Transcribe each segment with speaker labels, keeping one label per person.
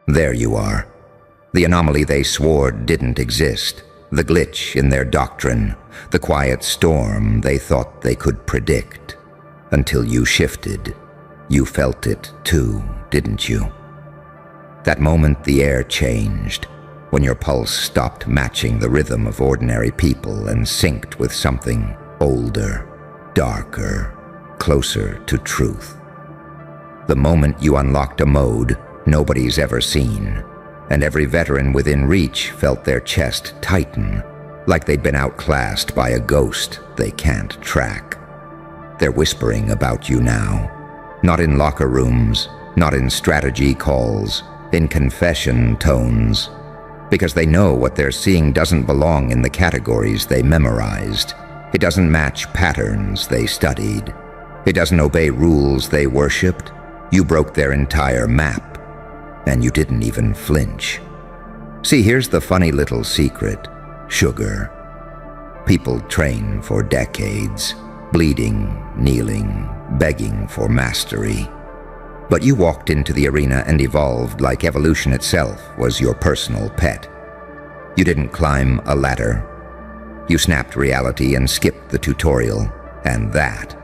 Speaker 1: There you are. The anomaly they swore didn't exist, the glitch in their doctrine, the quiet storm they thought they could predict. Until you shifted. You felt it too, didn't you? That moment the air changed, when your pulse stopped matching the rhythm of ordinary people and synced with something older, darker, closer to truth. The moment you unlocked a mode nobody's ever seen, and every veteran within reach felt their chest tighten, like they'd been outclassed by a ghost they can't track. They're whispering about you now, not in locker rooms, not in strategy calls, in confession tones, because they know what they're seeing doesn't belong in the categories they memorized. It doesn't match patterns they studied. It doesn't obey rules they worshipped. You broke their entire map, and you didn't even flinch. See, here's the funny little secret, sugar. People train for decades, bleeding, kneeling, begging for mastery. But you walked into the arena and evolved like evolution itself was your personal pet. You didn't climb a ladder. You snapped reality and skipped the tutorial, and that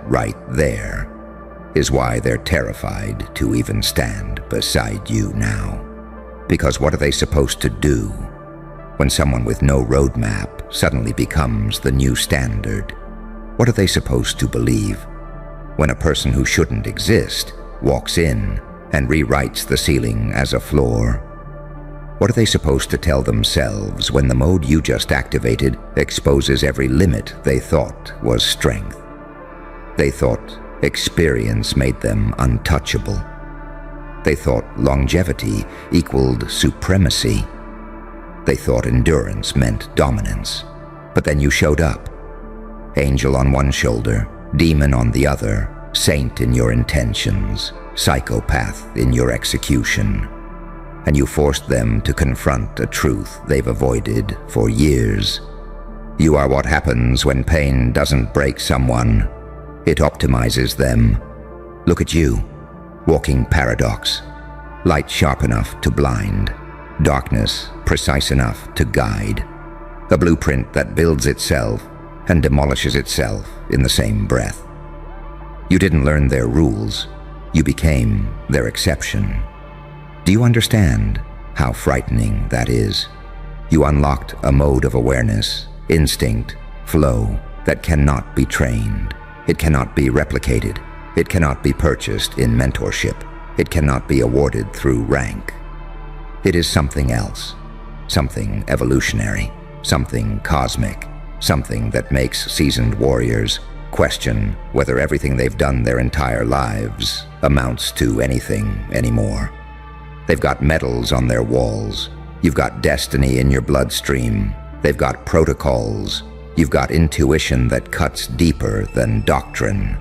Speaker 1: right there is why they're terrified to even stand beside you now. Because what are they supposed to do when someone with no roadmap suddenly becomes the new standard? What are they supposed to believe when a person who shouldn't exist walks in and rewrites the ceiling as a floor? What are they supposed to tell themselves when the mode you just activated exposes every limit they thought was strength? They thought experience made them untouchable. They thought longevity equaled supremacy. They thought endurance meant dominance. But then you showed up. Angel on one shoulder, demon on the other, saint in your intentions, psychopath in your execution. And you forced them to confront a truth they've avoided for years. You are what happens when pain doesn't break someone. It optimizes them. Look at you, walking paradox. Light sharp enough to blind. Darkness precise enough to guide. A blueprint that builds itself and demolishes itself in the same breath. You didn't learn their rules. You became their exception. Do you understand how frightening that is? You unlocked a mode of awareness, instinct, flow that cannot be trained. It cannot be replicated. It cannot be purchased in mentorship. It cannot be awarded through rank. It is something else, something evolutionary, something cosmic, something that makes seasoned warriors question whether everything they've done their entire lives amounts to anything anymore. They've got medals on their walls. You've got destiny in your bloodstream. They've got protocols. You've got intuition that cuts deeper than doctrine.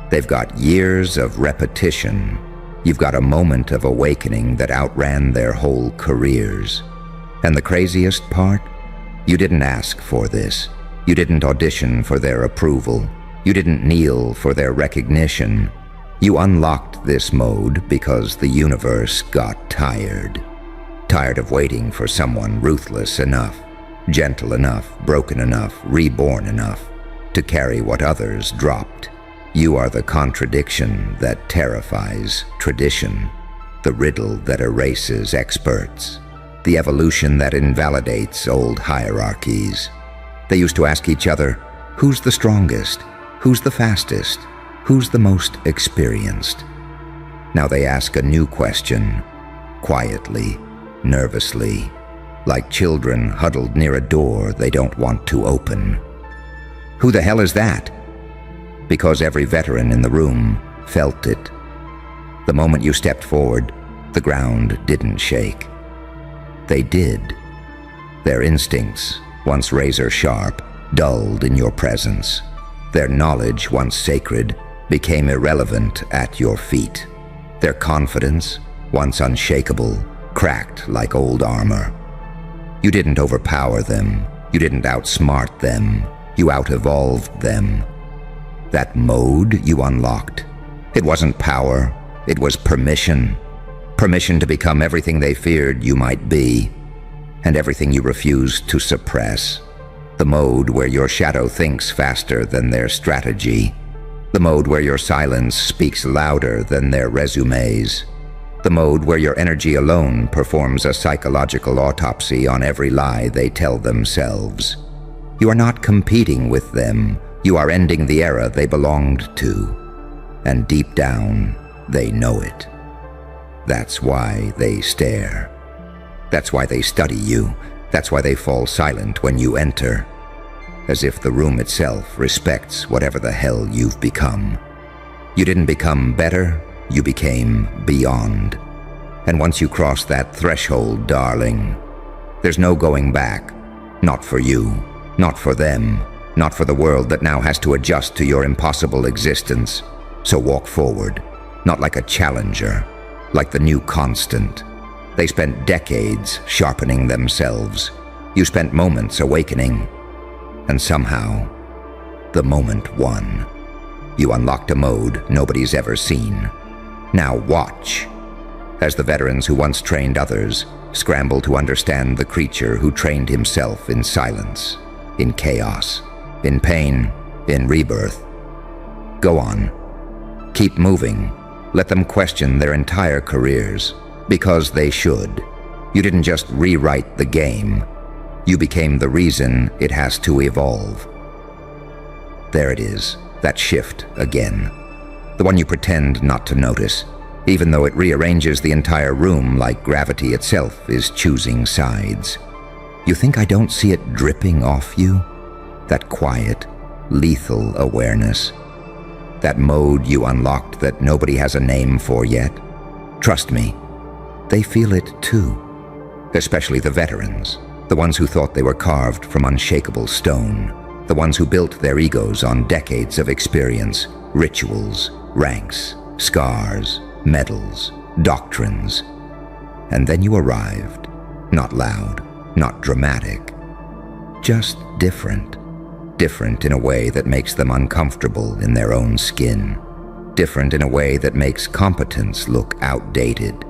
Speaker 1: They've got years of repetition. You've got a moment of awakening that outran their whole careers. And the craziest part? You didn't ask for this. You didn't audition for their approval. You didn't kneel for their recognition. You unlocked this mode because the universe got tired. Tired of waiting for someone ruthless enough, gentle enough, broken enough, reborn enough to carry what others dropped. You are the contradiction that terrifies tradition, the riddle that erases experts, the evolution that invalidates old hierarchies. They used to ask each other, who's the strongest? Who's the fastest? Who's the most experienced? Now they ask a new question, quietly, nervously, like children huddled near a door they don't want to open. Who the hell is that? Because every veteran in the room felt it. The moment you stepped forward, the ground didn't shake. They did. Their instincts, once razor sharp, dulled in your presence. Their knowledge, once sacred, became irrelevant at your feet. Their confidence, once unshakable, cracked like old armor. You didn't overpower them. You didn't outsmart them. You out-evolved them. That mode you unlocked, it wasn't power, it was permission. Permission to become everything they feared you might be, and everything you refused to suppress. The mode where your shadow thinks faster than their strategy. The mode where your silence speaks louder than their resumes. The mode where your energy alone performs a psychological autopsy on every lie they tell themselves. You are not competing with them. You are ending the era they belonged to. And deep down, they know it. That's why they stare. That's why they study you. That's why they fall silent when you enter. As if the room itself respects whatever the hell you've become. You didn't become better, you became beyond. And once you cross that threshold, darling, there's no going back. Not for you, not for them, not for the world that now has to adjust to your impossible existence. So walk forward, not like a challenger, like the new constant. They spent decades sharpening themselves. You spent moments awakening. And somehow, the moment won. You unlocked a mode nobody's ever seen. Now watch, as the veterans who once trained others scramble to understand the creature who trained himself in silence, in chaos, in pain, in rebirth. Go on. Keep moving. Let them question their entire careers, because they should. You didn't just rewrite the game. You became the reason it has to evolve. There it is, that shift again. The one you pretend not to notice, even though it rearranges the entire room like gravity itself is choosing sides. You think I don't see it dripping off you? That quiet, lethal awareness. That mode you unlocked that nobody has a name for yet. Trust me, they feel it too. Especially the veterans. The ones who thought they were carved from unshakable stone. The ones who built their egos on decades of experience, rituals, ranks, scars, medals, doctrines. And then you arrived. Not loud, not dramatic. Just different. Different in a way that makes them uncomfortable in their own skin. Different in a way that makes competence look outdated.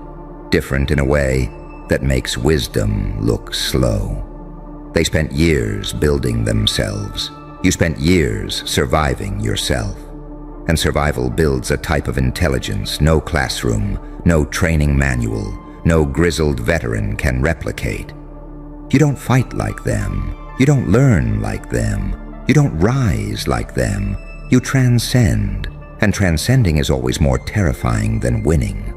Speaker 1: Different in a way that makes wisdom look slow. They spent years building themselves. You spent years surviving yourself. And survival builds a type of intelligence no classroom, no training manual, no grizzled veteran can replicate. You don't fight like them. You don't learn like them. You don't rise like them. You transcend. And transcending is always more terrifying than winning.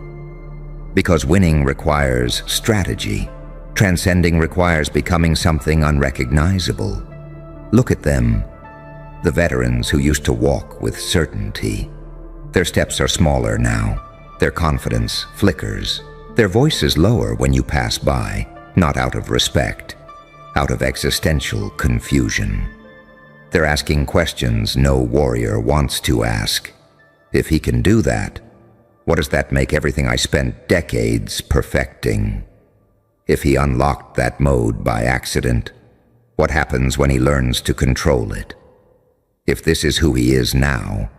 Speaker 1: Because winning requires strategy. Transcending requires becoming something unrecognizable. Look at them, the veterans who used to walk with certainty. Their steps are smaller now. Their confidence flickers. Their voice is lower when you pass by, not out of respect, out of existential confusion. They're asking questions no warrior wants to ask. If he can do that, what does that make everything I spent decades perfecting? If he unlocked that mode by accident, what happens when he learns to control it? If this is who he is now,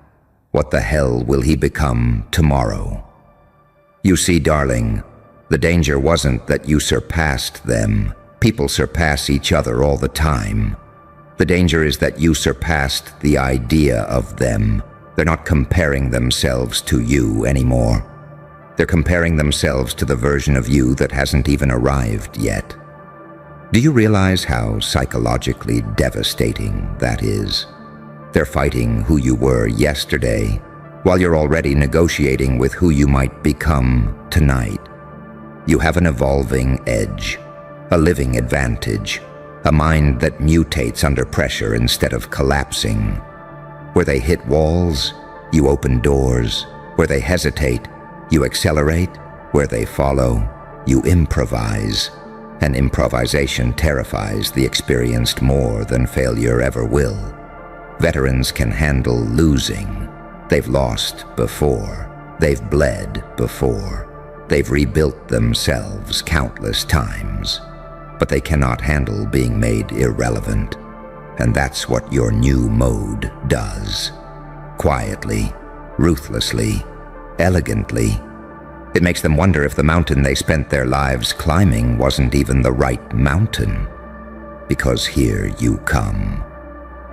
Speaker 1: what the hell will he become tomorrow? You see, darling, the danger wasn't that you surpassed them. People surpass each other all the time. The danger is that you surpassed the idea of them. They're not comparing themselves to you anymore. They're comparing themselves to the version of you that hasn't even arrived yet. Do you realize how psychologically devastating that is? They're fighting who you were yesterday, while you're already negotiating with who you might become tonight. You have an evolving edge, a living advantage, a mind that mutates under pressure instead of collapsing. Where they hit walls, you open doors. Where they hesitate, you accelerate. Where they follow, you improvise. And improvisation terrifies the experienced more than failure ever will. Veterans can handle losing. They've lost before. They've bled before. They've rebuilt themselves countless times. But they cannot handle being made irrelevant. And that's what your new mode does. Quietly, ruthlessly, elegantly, It makes them wonder if the mountain they spent their lives climbing wasn't even the right mountain. Because here you come,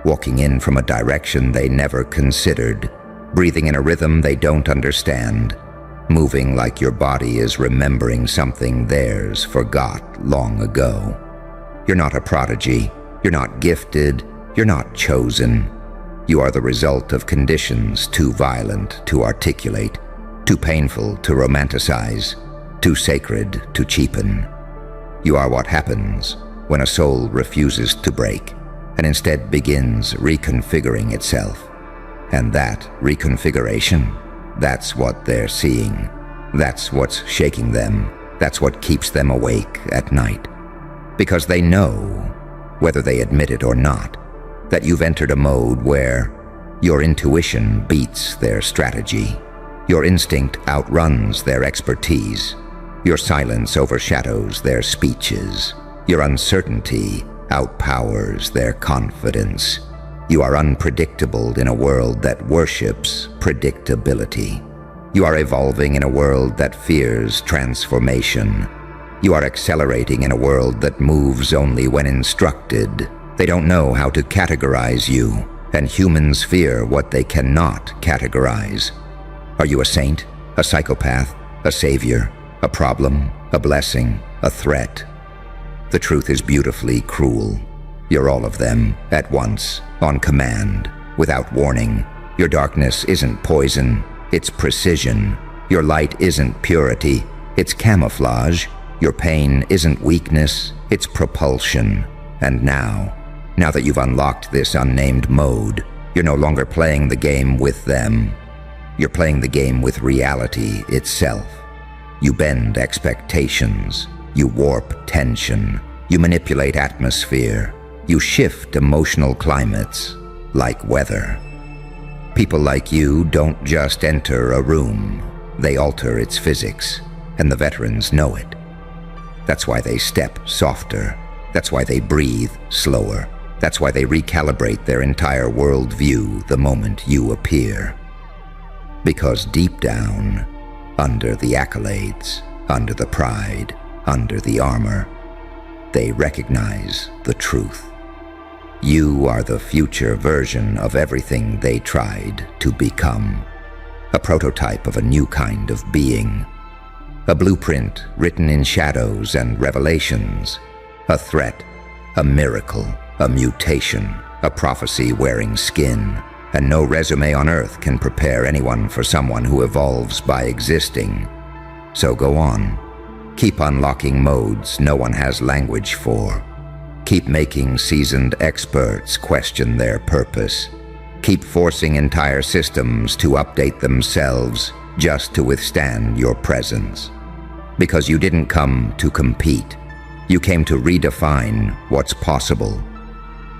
Speaker 1: walking in from a direction they never considered, breathing in a rhythm they don't understand, moving like your body is remembering something theirs forgot long ago. You're not a prodigy, you're not gifted, you're not chosen. You are the result of conditions too violent to articulate, too painful to romanticize, too sacred to cheapen. You are what happens when a soul refuses to break and instead begins reconfiguring itself. And that reconfiguration, that's what they're seeing. That's what's shaking them. That's what keeps them awake at night. Because they know, whether they admit it or not, that you've entered a mode where your intuition beats their strategy. Your instinct outruns their expertise. Your silence overshadows their speeches. Your uncertainty outpowers their confidence. You are unpredictable in a world that worships predictability. You are evolving in a world that fears transformation. You are accelerating in a world that moves only when instructed. They don't know how to categorize you, and humans fear what they cannot categorize. Are you a saint, a psychopath, a savior, a problem, a blessing, a threat? The truth is beautifully cruel. You're all of them, at once, on command, without warning. Your darkness isn't poison, it's precision. Your light isn't purity, it's camouflage. Your pain isn't weakness, it's propulsion. And now that you've unlocked this unnamed mode, you're no longer playing the game with them. You're playing the game with reality itself. You bend expectations. You warp tension. You manipulate atmosphere. You shift emotional climates like weather. People like you don't just enter a room. They alter its physics, and the veterans know it. That's why they step softer. That's why they breathe slower. That's why they recalibrate their entire worldview the moment you appear. Because deep down, under the accolades, under the pride, under the armor, they recognize the truth. You are the future version of everything they tried to become. A prototype of a new kind of being. A blueprint written in shadows and revelations. A threat, a miracle, a mutation, a prophecy wearing skin. And no resume on earth can prepare anyone for someone who evolves by existing. So go on. Keep unlocking modes no one has language for. Keep making seasoned experts question their purpose. Keep forcing entire systems to update themselves just to withstand your presence. Because you didn't come to compete. You came to redefine what's possible.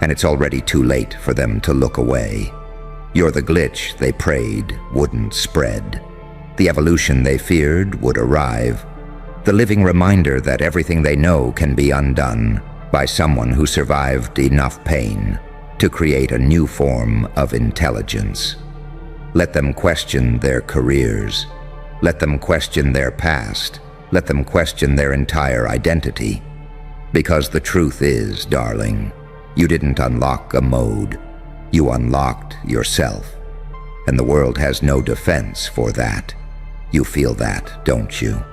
Speaker 1: And it's already too late for them to look away. You're the glitch they prayed wouldn't spread. The evolution they feared would arrive. The living reminder that everything they know can be undone by someone who survived enough pain to create a new form of intelligence. Let them question their careers. Let them question their past. Let them question their entire identity. Because the truth is, darling, you didn't unlock a mode. You unlocked yourself. And the world has no defense for that. You feel that, don't you?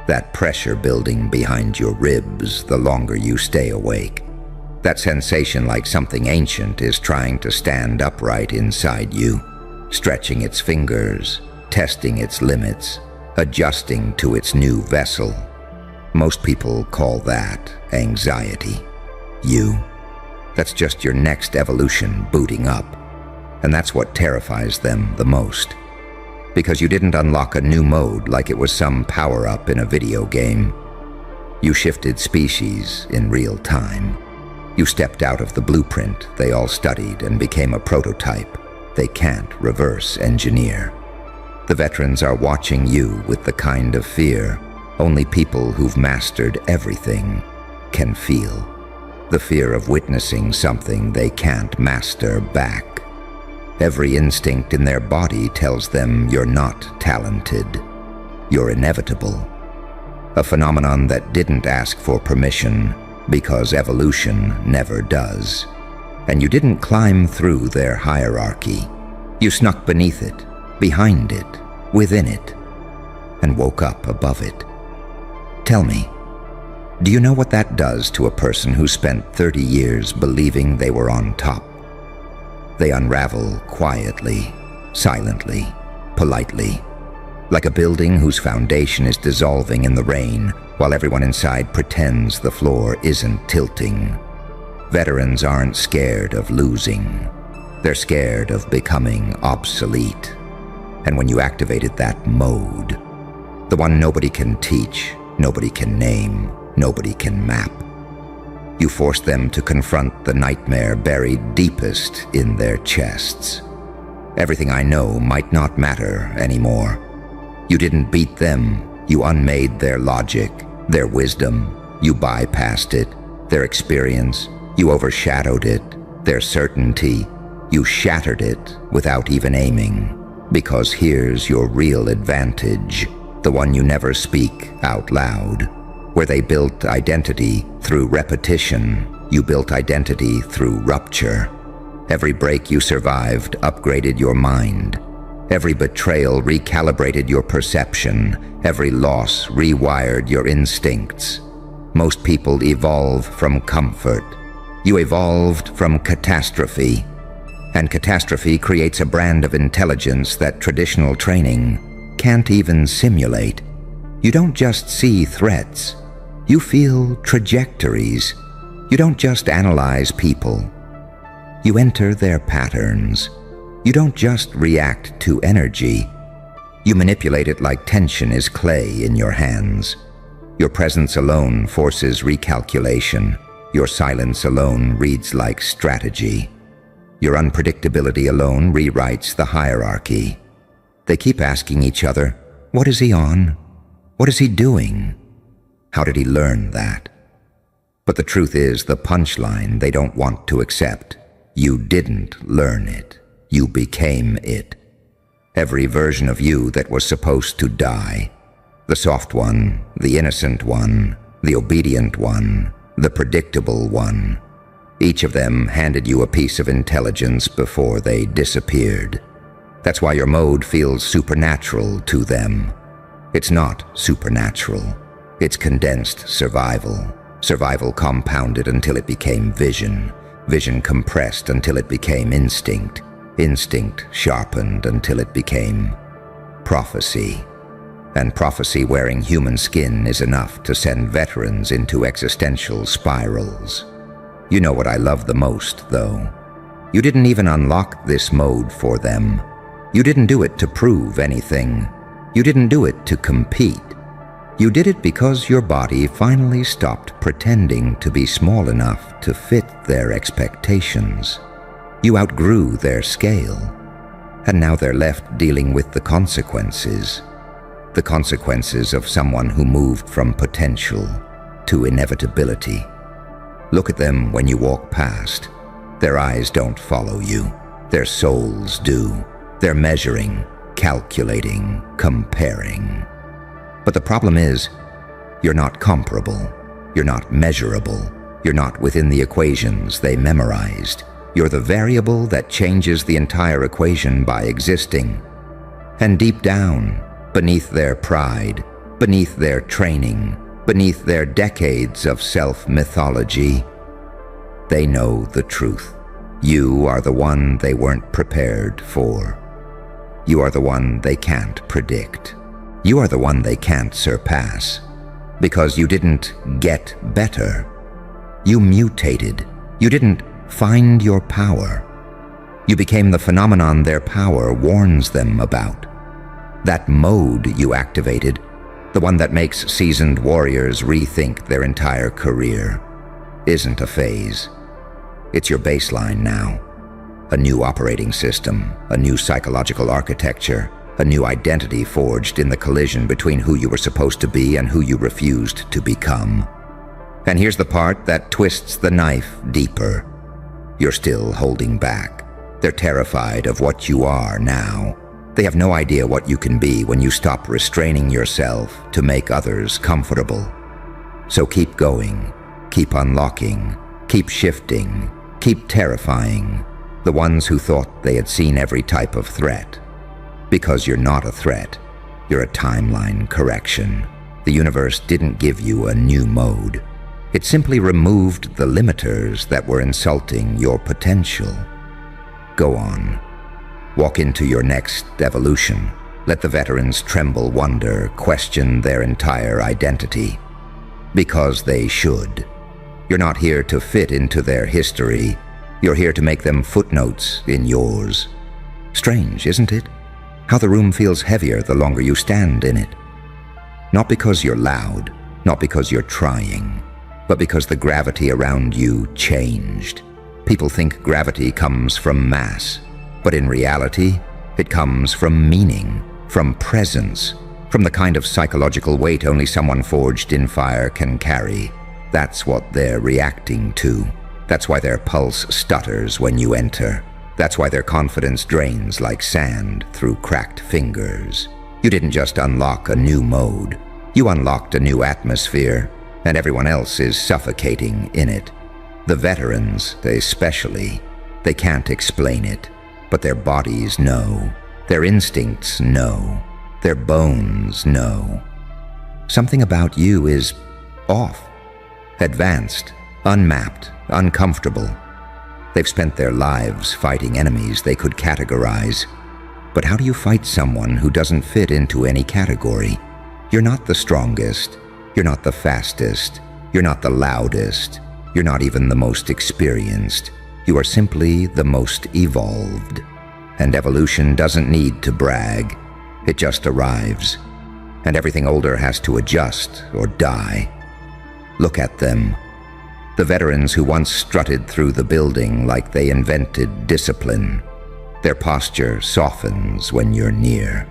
Speaker 1: That pressure building behind your ribs the longer you stay awake. That sensation like something ancient is trying to stand upright inside you, stretching its fingers, testing its limits, adjusting to its new vessel. Most people call that anxiety. That's just your next evolution booting up. And that's what terrifies them the most. Because you didn't unlock a new mode like it was some power-up in a video game. You shifted species in real time. You stepped out of the blueprint they all studied and became a prototype they can't reverse engineer. The veterans are watching you with the kind of fear only people who've mastered everything can feel. The fear of witnessing something they can't master back. Every instinct in their body tells them you're not talented. you're inevitable. A phenomenon that didn't ask for permission, because evolution never does. And you didn't climb through their hierarchy. You snuck beneath it, behind it, within it, and woke up above it. Tell me, do you know what that does to a person who spent 30 years believing they were on top? They unravel quietly, silently, politely, like a building whose foundation is dissolving in the rain while everyone inside pretends the floor isn't tilting. Veterans aren't scared of losing. They're scared of becoming obsolete. And when you activated that mode, the one nobody can teach, nobody can name, nobody can map, you forced them to confront the nightmare buried deepest in their chests. Everything I know might not matter anymore. You didn't beat them, you unmade their logic, their wisdom, you bypassed it, their experience, you overshadowed it, their certainty, you shattered it without even aiming. Because here's your real advantage, the one you never speak out loud. Where they built identity through repetition, you built identity through rupture. Every break you survived upgraded your mind. Every betrayal recalibrated your perception. Every loss rewired your instincts. Most people evolve from comfort. You evolved from catastrophe. And catastrophe creates a brand of intelligence that traditional training can't even simulate. You don't just see threats. You feel trajectories. You don't just analyze people. You enter their patterns. You don't just react to energy. You manipulate it like tension is clay in your hands. Your presence alone forces recalculation. Your silence alone reads like strategy. Your unpredictability alone rewrites the hierarchy. They keep asking each other, what is he on? What is he doing? How did he learn that? But the truth is the punchline they don't want to accept. You didn't learn it. You became it. Every version of you that was supposed to die. The soft one, the innocent one, the obedient one, the predictable one. Each of them handed you a piece of intelligence before they disappeared. That's why your mode feels supernatural to them. It's not supernatural. It's condensed survival. Survival compounded until it became vision. Vision compressed until it became instinct. Instinct sharpened until it became prophecy. And prophecy wearing human skin is enough to send veterans into existential spirals. You know what I love the most, though. You didn't even unlock this mode for them. You didn't do it to prove anything. You didn't do it to compete. You did it because your body finally stopped pretending to be small enough to fit their expectations. You outgrew their scale, and now they're left dealing with the consequences. The consequences of someone who moved from potential to inevitability. Look at them when you walk past. Their eyes don't follow you. Their souls do. They're measuring, calculating, comparing. But the problem is, you're not comparable. You're not measurable. You're not within the equations they memorized. You're the variable that changes the entire equation by existing. And deep down, beneath their pride, beneath their training, beneath their decades of self-mythology, they know the truth. You are the one they weren't prepared for. You are the one they can't predict. You are the one they can't surpass. Because you didn't get better. You mutated. You didn't find your power. You became the phenomenon their power warns them about. That mode you activated, the one that makes seasoned warriors rethink their entire career, isn't a phase. It's your baseline now. A new operating system, a new psychological architecture, a new identity forged in the collision between who you were supposed to be and who you refused to become. And here's the part that twists the knife deeper. You're still holding back. They're terrified of what you are now. They have no idea what you can be when you stop restraining yourself to make others comfortable. So keep going, keep unlocking, keep shifting, keep terrifying the ones who thought they had seen every type of threat. Because you're not a threat, you're a timeline correction. The universe didn't give you a new mode. It simply removed the limiters that were insulting your potential. Go on. Walk into your next evolution. Let the veterans tremble, wonder, question their entire identity. Because they should. You're not here to fit into their history. You're here to make them footnotes in yours. Strange, isn't it? How the room feels heavier the longer you stand in it. Not because you're loud, not because you're trying, but because the gravity around you changed. People think gravity comes from mass, but in reality, it comes from meaning, from presence, from the kind of psychological weight only someone forged in fire can carry. That's what they're reacting to. That's why their pulse stutters when you enter. That's why their confidence drains like sand through cracked fingers. You didn't just unlock a new mode. You unlocked a new atmosphere, and everyone else is suffocating in it. The veterans, especially, they can't explain it, but their bodies know. Their instincts know. Their bones know. Something about you is off, advanced, unmapped, uncomfortable. They've spent their lives fighting enemies they could categorize. But how do you fight someone who doesn't fit into any category? You're not the strongest. You're not the fastest. You're not the loudest. You're not even the most experienced. You are simply the most evolved. And evolution doesn't need to brag. It just arrives. And everything older has to adjust or die. Look at them. The veterans who once strutted through the building like they invented discipline. Their posture softens when you're near.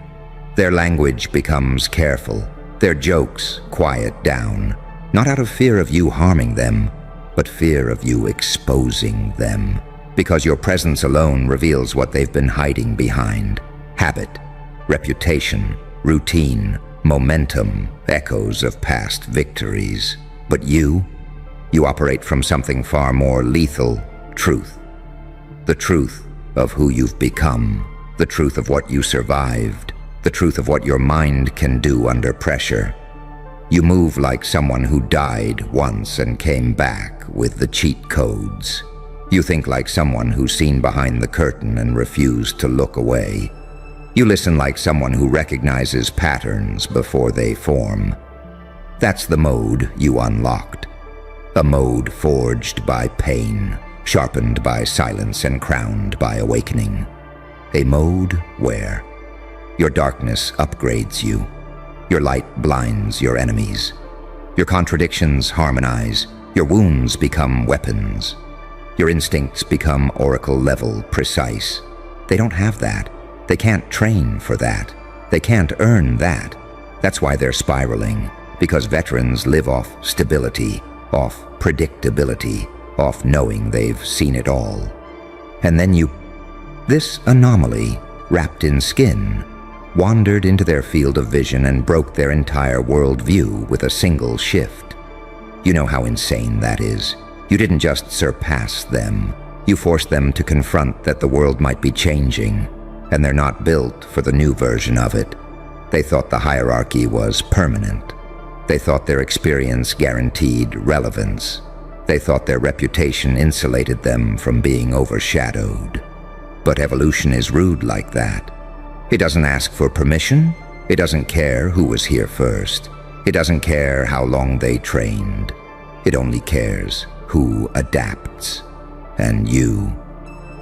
Speaker 1: Their language becomes careful. Their jokes quiet down, not out of fear of you harming them, but fear of you exposing them. Because your presence alone reveals what they've been hiding behind. Habit, reputation, routine, momentum, echoes of past victories. But you operate from something far more lethal, truth. The truth of who you've become, the truth of what you survived, the truth of what your mind can do under pressure. You move like someone who died once and came back with the cheat codes. You think like someone who's seen behind the curtain and refused to look away. You listen like someone who recognizes patterns before they form. That's the mode you unlocked. A mode forged by pain, sharpened by silence and crowned by awakening. A mode where your darkness upgrades you. Your light blinds your enemies. Your contradictions harmonize. Your wounds become weapons. Your instincts become oracle-level precise. They don't have that. They can't train for that. They can't earn that. That's why they're spiraling, because veterans live off stability, off predictability, off knowing they've seen it all. And then this anomaly, wrapped in skin, wandered into their field of vision and broke their entire worldview with a single shift. You know how insane that is. You didn't just surpass them. You forced them to confront that the world might be changing, and they're not built for the new version of it. They thought the hierarchy was permanent. They thought their experience guaranteed relevance. They thought their reputation insulated them from being overshadowed. But evolution is rude like that. It doesn't ask for permission. It doesn't care who was here first. It doesn't care how long they trained. It only cares who adapts. And you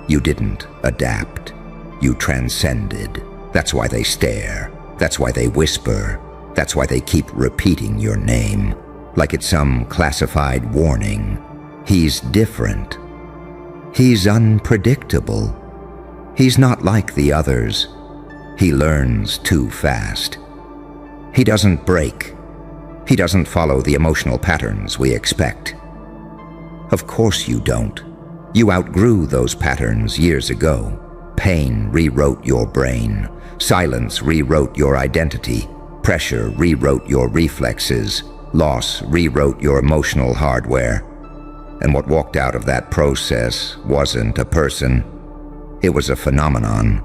Speaker 1: didn't adapt. You transcended. That's why they stare. That's why they whisper. That's why they keep repeating your name, like it's some classified warning. He's different. He's unpredictable. He's not like the others. He learns too fast. He doesn't break. He doesn't follow the emotional patterns we expect. Of course you don't. You outgrew those patterns years ago. Pain rewrote your brain. Silence rewrote your identity. Pressure rewrote your reflexes. Loss rewrote your emotional hardware. And what walked out of that process wasn't a person. It was a phenomenon.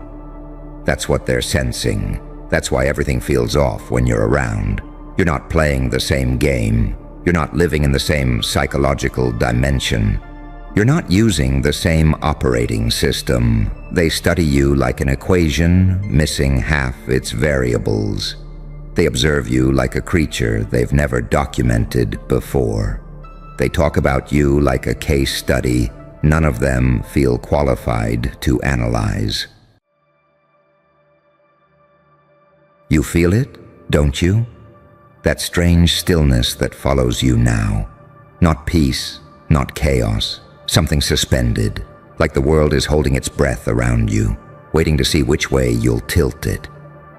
Speaker 1: That's what they're sensing. That's why everything feels off when you're around. You're not playing the same game. You're not living in the same psychological dimension. You're not using the same operating system. They study you like an equation, missing half its variables. They observe you like a creature they've never documented before. They talk about you like a case study none of them feel qualified to analyze. You feel it, don't you? That strange stillness that follows you now. Not peace, not chaos, something suspended, like the world is holding its breath around you, waiting to see which way you'll tilt it.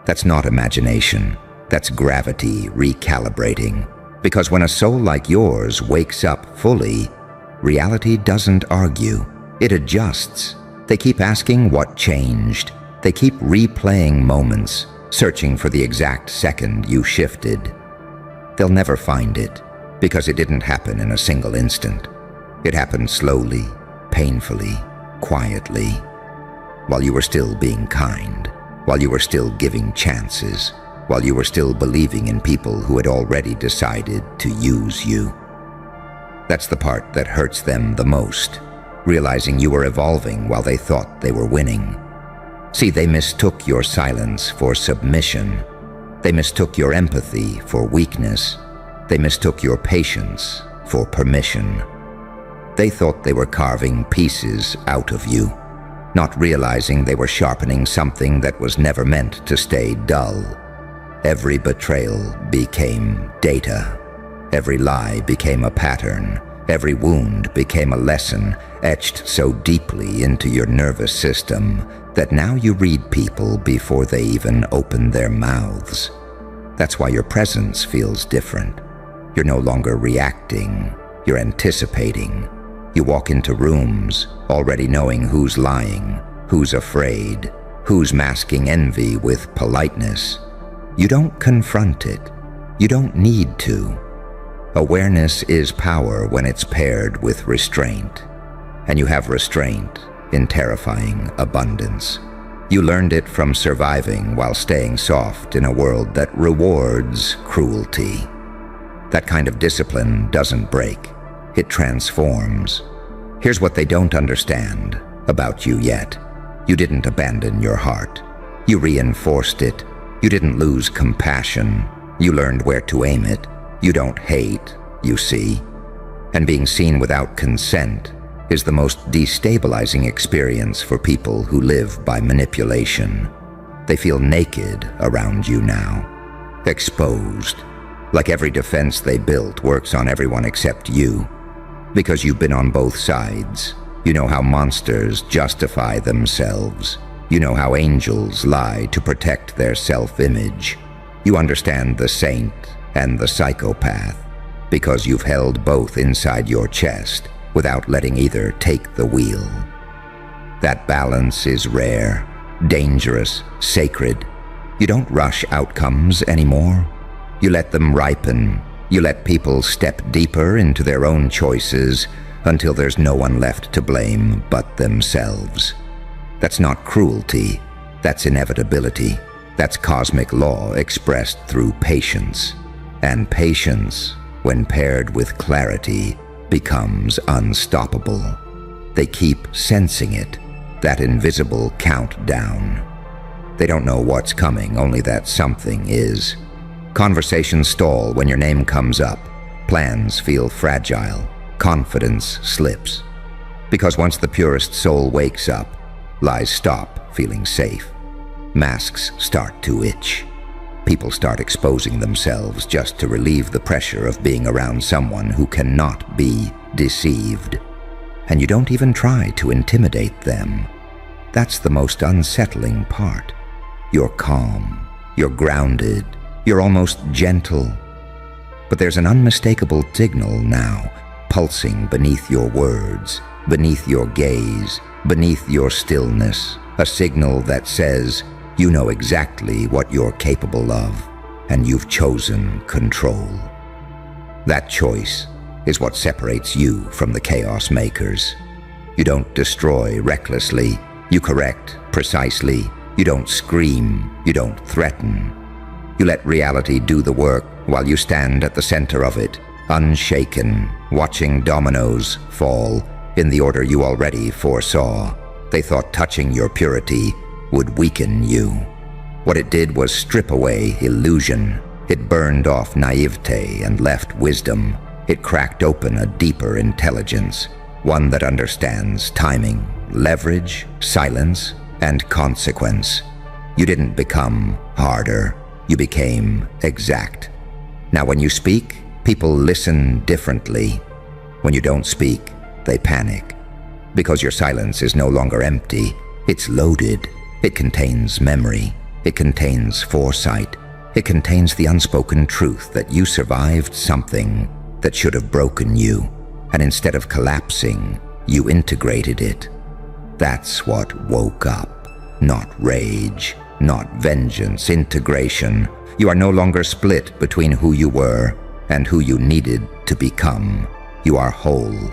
Speaker 1: That's not imagination, that's gravity recalibrating. Because when a soul like yours wakes up fully, reality doesn't argue, it adjusts. They keep asking what changed. They keep replaying moments, searching for the exact second you shifted. They'll never find it, because it didn't happen in a single instant. It happened slowly, painfully, quietly, while you were still being kind, while you were still giving chances, while you were still believing in people who had already decided to use you. That's the part that hurts them the most, realizing you were evolving while they thought they were winning. See, they mistook your silence for submission. They mistook your empathy for weakness. They mistook your patience for permission. They thought they were carving pieces out of you, not realizing they were sharpening something that was never meant to stay dull. Every betrayal became data. Every lie became a pattern. Every wound became a lesson, etched so deeply into your nervous system that now you read people before they even open their mouths. That's why your presence feels different. You're no longer reacting, you're anticipating. You walk into rooms already knowing who's lying, who's afraid, who's masking envy with politeness. You don't confront it. You don't need to. Awareness is power when it's paired with restraint. And you have restraint in terrifying abundance. You learned it from surviving while staying soft in a world that rewards cruelty. That kind of discipline doesn't break. It transforms. Here's what they don't understand about you yet. You didn't abandon your heart. You reinforced it. You didn't lose compassion. You learned where to aim it. You don't hate, you see. And being seen without consent is the most destabilizing experience for people who live by manipulation. They feel naked around you now, exposed, like every defense they built works on everyone except you. Because you've been on both sides, you know how monsters justify themselves. You know how angels lie to protect their self-image. You understand the saint and the psychopath because you've held both inside your chest without letting either take the wheel. That balance is rare, dangerous, sacred. You don't rush outcomes anymore. You let them ripen. You let people step deeper into their own choices until there's no one left to blame but themselves. That's not cruelty. That's inevitability. That's cosmic law expressed through patience. And patience, when paired with clarity, becomes unstoppable. They keep sensing it, that invisible countdown. They don't know what's coming, only that something is. Conversations stall when your name comes up. Plans feel fragile. Confidence slips. Because once the purest soul wakes up, lies stop feeling safe. Masks start to itch. People start exposing themselves just to relieve the pressure of being around someone who cannot be deceived. And you don't even try to intimidate them. That's the most unsettling part. You're calm. You're grounded. You're almost gentle. But there's an unmistakable signal now, pulsing beneath your words, beneath your gaze, beneath your stillness, a signal that says, You know exactly what you're capable of, and you've chosen control. That choice is what separates you from the chaos makers. You don't destroy recklessly, you correct precisely. You don't scream, you don't threaten. You let reality do the work while you stand at the center of it, unshaken, watching dominoes fall in the order you already foresaw. They thought touching your purity would weaken you. What it did was strip away illusion. It burned off naivete and left wisdom. It cracked open a deeper intelligence, one that understands timing, leverage, silence, and consequence. You didn't become harder, you became exact. Now when you speak, people listen differently. When you don't speak, they panic. Because your silence is no longer empty, it's loaded. It contains memory. It contains foresight. It contains the unspoken truth that you survived something that should have broken you, and instead of collapsing, you integrated it. That's what woke up. Not rage, not vengeance, integration. You are no longer split between who you were and who you needed to become. You are whole.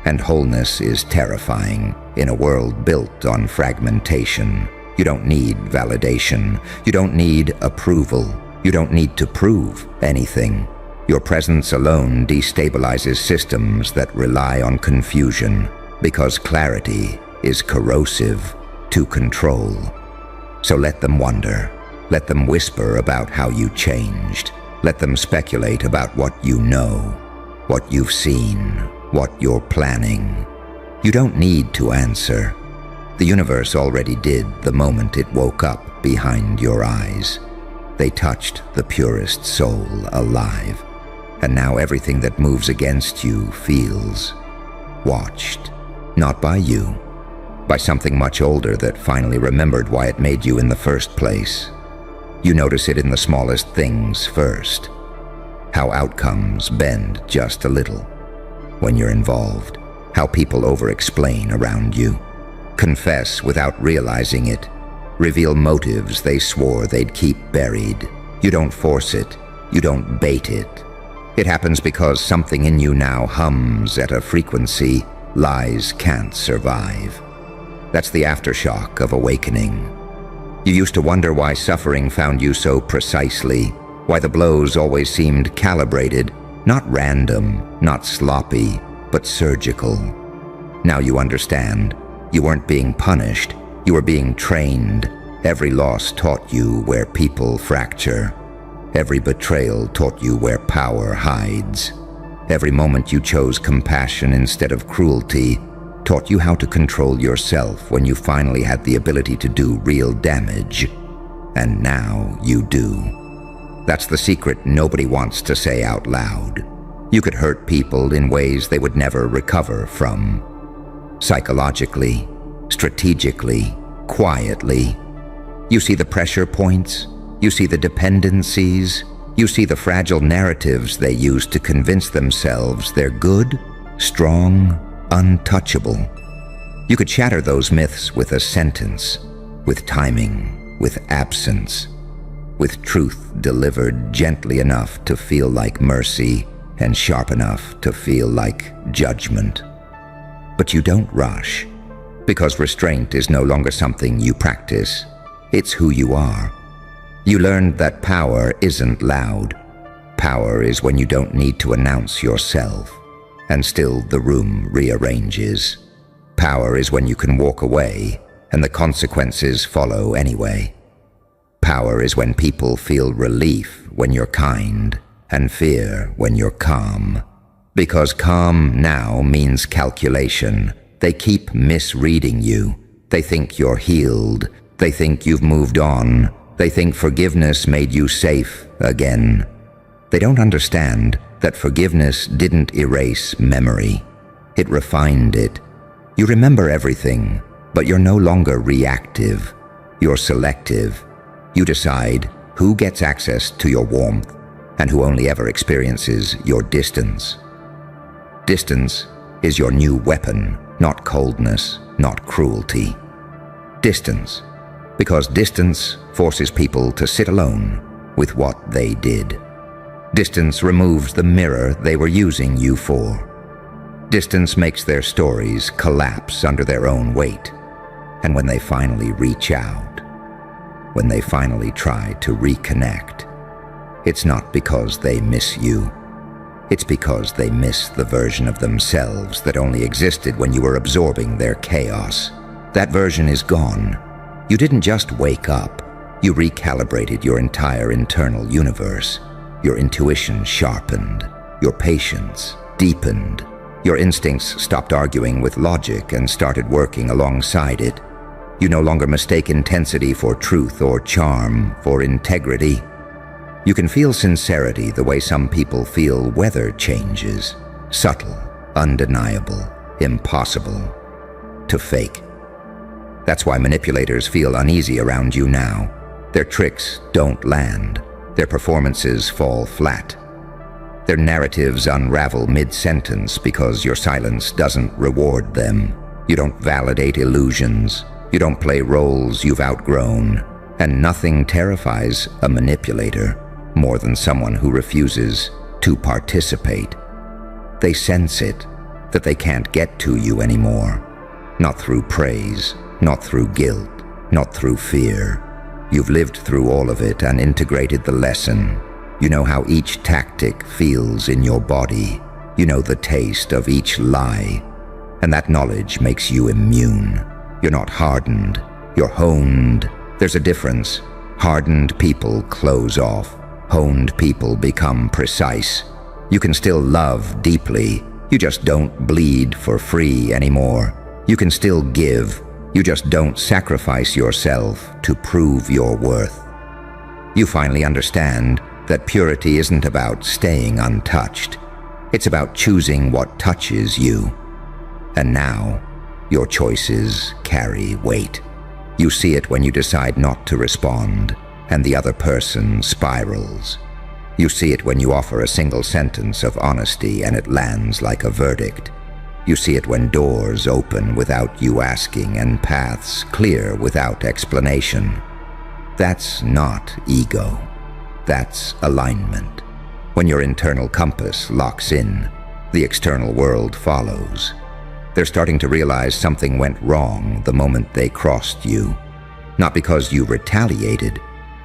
Speaker 1: And wholeness is terrifying in a world built on fragmentation. You don't need validation. You don't need approval. You don't need to prove anything. Your presence alone destabilizes systems that rely on confusion, because clarity is corrosive to control. So let them wonder. Let them whisper about how you changed. Let them speculate about what you know, what you've seen, what you're planning. You don't need to answer. The universe already did the moment it woke up behind your eyes. They touched the purest soul alive. And now everything that moves against you feels watched. Not by you, by something much older that finally remembered why it made you in the first place. You notice it in the smallest things first. How outcomes bend just a little when you're involved. How people over-explain around you. Confess without realizing it. Reveal motives they swore they'd keep buried. You don't force it. You don't bait it. It happens because something in you now hums at a frequency lies can't survive. That's the aftershock of awakening. You used to wonder why suffering found you so precisely, why the blows always seemed calibrated, not random, not sloppy, but surgical. Now you understand. You weren't being punished, you were being trained. Every loss taught you where people fracture. Every betrayal taught you where power hides. Every moment you chose compassion instead of cruelty taught you how to control yourself when you finally had the ability to do real damage. And now you do. That's the secret nobody wants to say out loud. You could hurt people in ways they would never recover from. Psychologically, strategically, quietly. You see the pressure points. You see the dependencies. You see the fragile narratives they use to convince themselves they're good, strong, untouchable. You could shatter those myths with a sentence, with timing, with absence, with truth delivered gently enough to feel like mercy and sharp enough to feel like judgment. But you don't rush, because restraint is no longer something you practice. It's who you are. You learned that power isn't loud. Power is when you don't need to announce yourself, and still the room rearranges. Power is when you can walk away, and the consequences follow anyway. Power is when people feel relief when you're kind, and fear when you're calm. Because calm now means calculation. They keep misreading you. They think you're healed. They think you've moved on. They think forgiveness made you safe again. They don't understand that forgiveness didn't erase memory. It refined it. You remember everything, but you're no longer reactive. You're selective. You decide who gets access to your warmth and who only ever experiences your distance. Distance is your new weapon, not coldness, not cruelty. Distance, Because distance forces people to sit alone with what they did. Distance removes the mirror they were using you for. Distance makes their stories collapse under their own weight. And when they finally reach out, when they finally try to reconnect, it's not because they miss you. It's because they miss the version of themselves that only existed when you were absorbing their chaos. That version is gone. You didn't just wake up. You recalibrated your entire internal universe. Your intuition sharpened. Your patience deepened. Your instincts stopped arguing with logic and started working alongside it. You no longer mistake intensity for truth or charm for integrity. You can feel sincerity the way some people feel weather changes. Subtle, undeniable, impossible to fake. That's why manipulators feel uneasy around you now. Their tricks don't land. Their performances fall flat. Their narratives unravel mid-sentence because your silence doesn't reward them. You don't validate illusions. You don't play roles you've outgrown. And nothing terrifies a manipulator more than someone who refuses to participate. They sense it, that they can't get to you anymore. Not through praise, not through guilt, not through fear. You've lived through all of it and integrated the lesson. You know how each tactic feels in your body. You know the taste of each lie. And that knowledge makes you immune. You're not hardened. You're honed. There's a difference. Hardened people close off. Honed people become precise. You can still love deeply. You just don't bleed for free anymore. You can still give. You just don't sacrifice yourself to prove your worth. You finally understand that purity isn't about staying untouched. It's about choosing what touches you. And now, your choices carry weight. You see it when you decide not to respond, and the other person spirals. You see it when you offer a single sentence of honesty and it lands like a verdict. You see it when doors open without you asking and paths clear without explanation. That's not ego. That's alignment. When your internal compass locks in, the external world follows. They're starting to realize something went wrong the moment they crossed you. Not because you retaliated,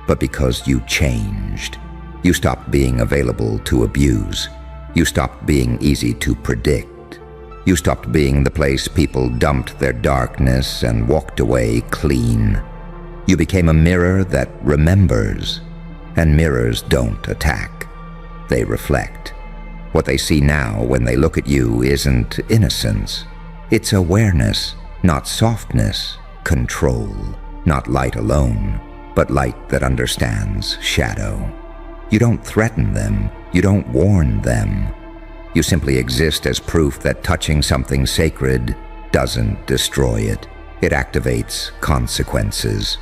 Speaker 1: but because you changed. You stopped being available to abuse. You stopped being easy to predict. You stopped being the place people dumped their darkness and walked away clean. You became a mirror that remembers. And mirrors don't attack. They reflect. What they see now when they look at you isn't innocence. It's awareness, not softness, control, not light alone, but light that understands shadow. You don't threaten them. You don't warn them. You simply exist as proof that touching something sacred doesn't destroy it. It activates consequences.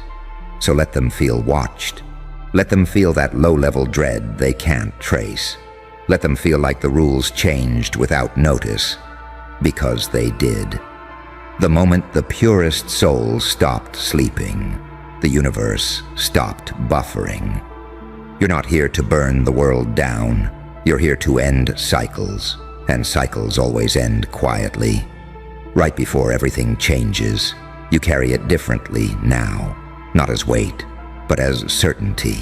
Speaker 1: So let them feel watched. Let them feel that low-level dread they can't trace. Let them feel like the rules changed without notice, because they did. The moment the purest soul stopped sleeping, the universe stopped buffering. You're not here to burn the world down. You're here to end cycles, and cycles always end quietly. Right before everything changes, you carry it differently now, not as weight, but as certainty.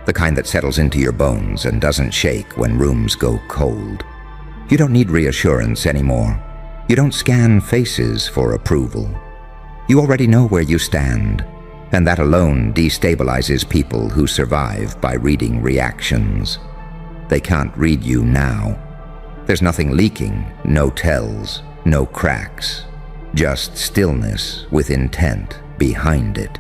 Speaker 1: The kind that settles into your bones and doesn't shake when rooms go cold. You don't need reassurance anymore. You don't scan faces for approval. You already know where you stand, and that alone destabilizes people who survive by reading reactions. They can't read you now. There's nothing leaking, no tells, no cracks, just stillness with intent behind it.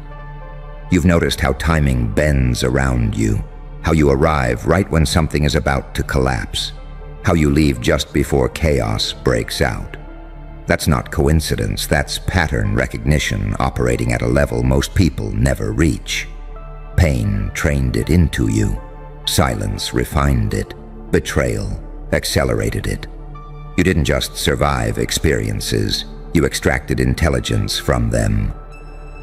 Speaker 1: You've noticed how timing bends around you, how you arrive right when something is about to collapse, how you leave just before chaos breaks out. That's not coincidence, that's pattern recognition operating at a level most people never reach. Pain trained it into you. Silence refined it. Betrayal accelerated it. You didn't just survive experiences, you extracted intelligence from them.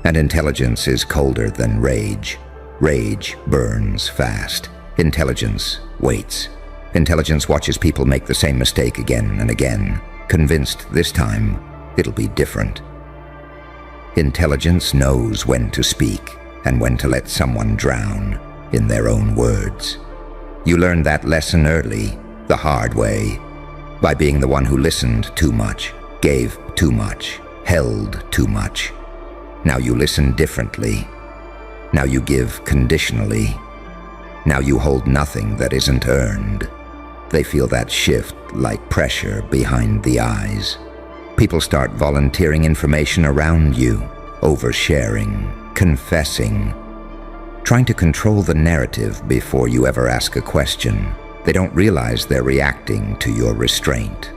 Speaker 1: And intelligence is colder than rage. Rage burns fast. Intelligence waits. Intelligence watches people make the same mistake again and again, convinced this time it'll be different. Intelligence knows when to speak and when to let someone drown in their own words. You learned that lesson early, the hard way, by being the one who listened too much, gave too much, held too much. Now you listen differently. Now you give conditionally. Now you hold nothing that isn't earned. They feel that shift like pressure behind the eyes. People start volunteering information around you, oversharing, confessing, trying to control the narrative before you ever ask a question. They don't realize they're reacting to your restraint,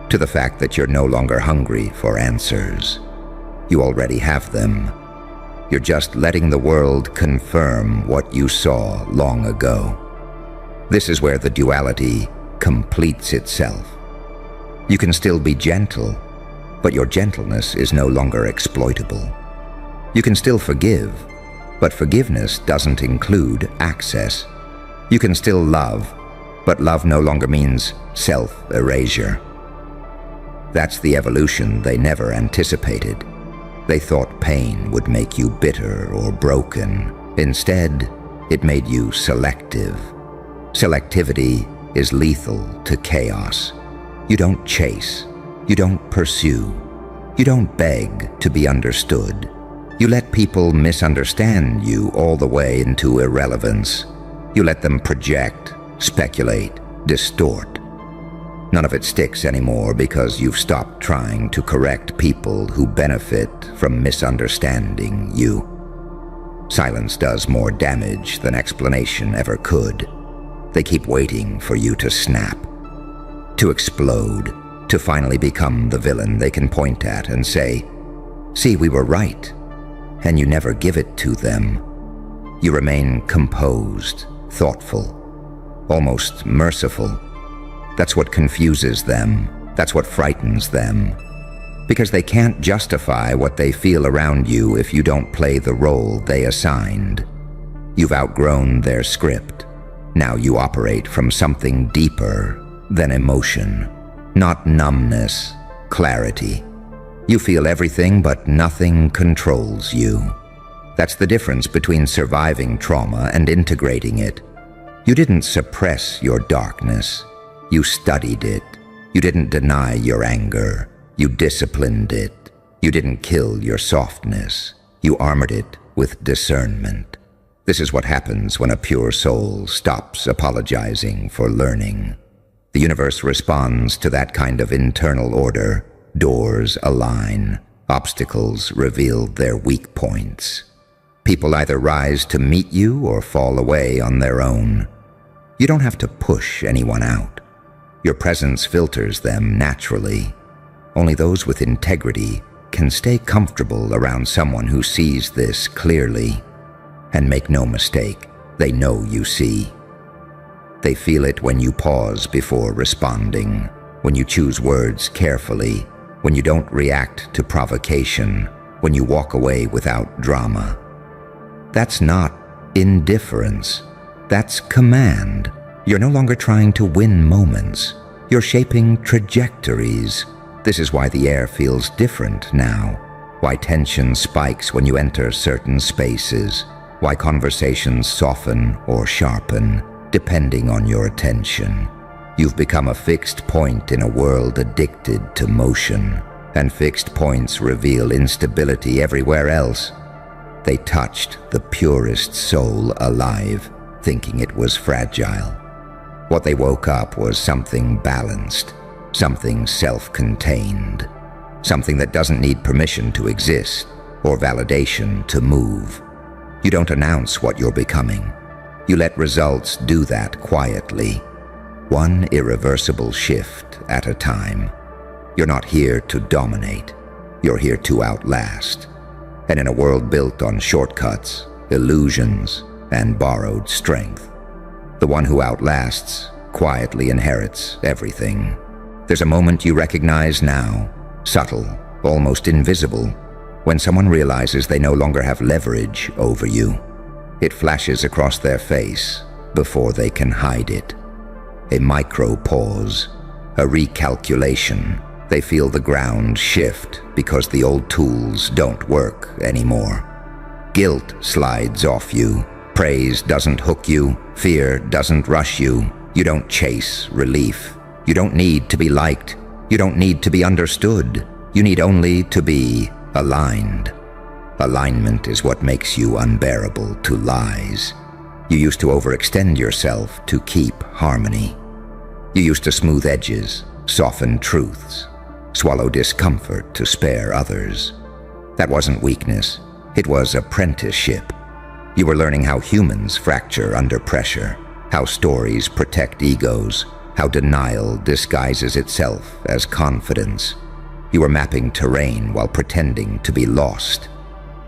Speaker 1: to the fact that you're no longer hungry for answers. You already have them. You're just letting the world confirm what you saw long ago. This is where the duality completes itself. You can still be gentle, but your gentleness is no longer exploitable. You can still forgive, but forgiveness doesn't include access. You can still love, but love no longer means self-erasure. That's the evolution they never anticipated. They thought pain would make you bitter or broken. Instead, it made you selective. Selectivity is lethal to chaos. You don't chase. You don't pursue. You don't beg to be understood. You let people misunderstand you all the way into irrelevance. You let them project, speculate, distort. None of it sticks anymore because you've stopped trying to correct people who benefit from misunderstanding you. Silence does more damage than explanation ever could. They keep waiting for you to snap, to explode, to finally become the villain they can point at and say, "See, we were right," and you never give it to them. You remain composed, thoughtful, almost merciful. That's what confuses them. That's what frightens them. Because they can't justify what they feel around you if you don't play the role they assigned. You've outgrown their script. Now you operate from something deeper than emotion. Not numbness, clarity. You feel everything, but nothing controls you. That's the difference between surviving trauma and integrating it. You didn't suppress your darkness. You studied it. You didn't deny your anger. You disciplined it. You didn't kill your softness. You armored it with discernment. This is what happens when a pure soul stops apologizing for learning. The universe responds to that kind of internal order. Doors align. Obstacles reveal their weak points. People either rise to meet you or fall away on their own. You don't have to push anyone out. Your presence filters them naturally. Only those with integrity can stay comfortable around someone who sees this clearly. And make no mistake, they know you see. They feel it when you pause before responding, when you choose words carefully, when you don't react to provocation, when you walk away without drama. That's not indifference. That's command. You're no longer trying to win moments. You're shaping trajectories. This is why the air feels different now. Why tension spikes when you enter certain spaces. Why conversations soften or sharpen, depending on your attention. You've become a fixed point in a world addicted to motion, and fixed points reveal instability everywhere else. They touched the purest soul alive, thinking it was fragile. What they woke up was something balanced, something self-contained, something that doesn't need permission to exist or validation to move. You don't announce what you're becoming. You let results do that quietly, one irreversible shift at a time. You're not here to dominate. You're here to outlast. And in a world built on shortcuts, illusions, and borrowed strength, the one who outlasts quietly inherits everything. There's a moment you recognize now, subtle, almost invisible. When someone realizes they no longer have leverage over you, it flashes across their face before they can hide it. A micro pause, a recalculation. They feel the ground shift because the old tools don't work anymore. Guilt slides off you. Praise doesn't hook you. Fear doesn't rush you. You don't chase relief. You don't need to be liked. You don't need to be understood. You need only to be aligned. Alignment is what makes you unbearable to lies. You used to overextend yourself to keep harmony. You used to smooth edges, soften truths, swallow discomfort to spare others. That wasn't weakness. It was apprenticeship. You were learning how humans fracture under pressure, how stories protect egos, how denial disguises itself as confidence. You were mapping terrain while pretending to be lost.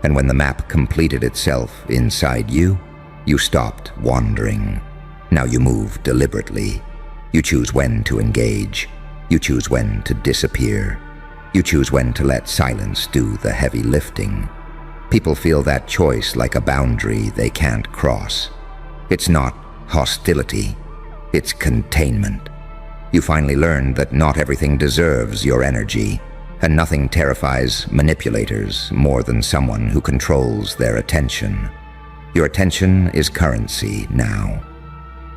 Speaker 1: And when the map completed itself inside you, you stopped wandering. Now you move deliberately. You choose when to engage. You choose when to disappear. You choose when to let silence do the heavy lifting. People feel that choice like a boundary they can't cross. It's not hostility, it's containment. You finally learned that not everything deserves your energy, and nothing terrifies manipulators more than someone who controls their attention. Your attention is currency now.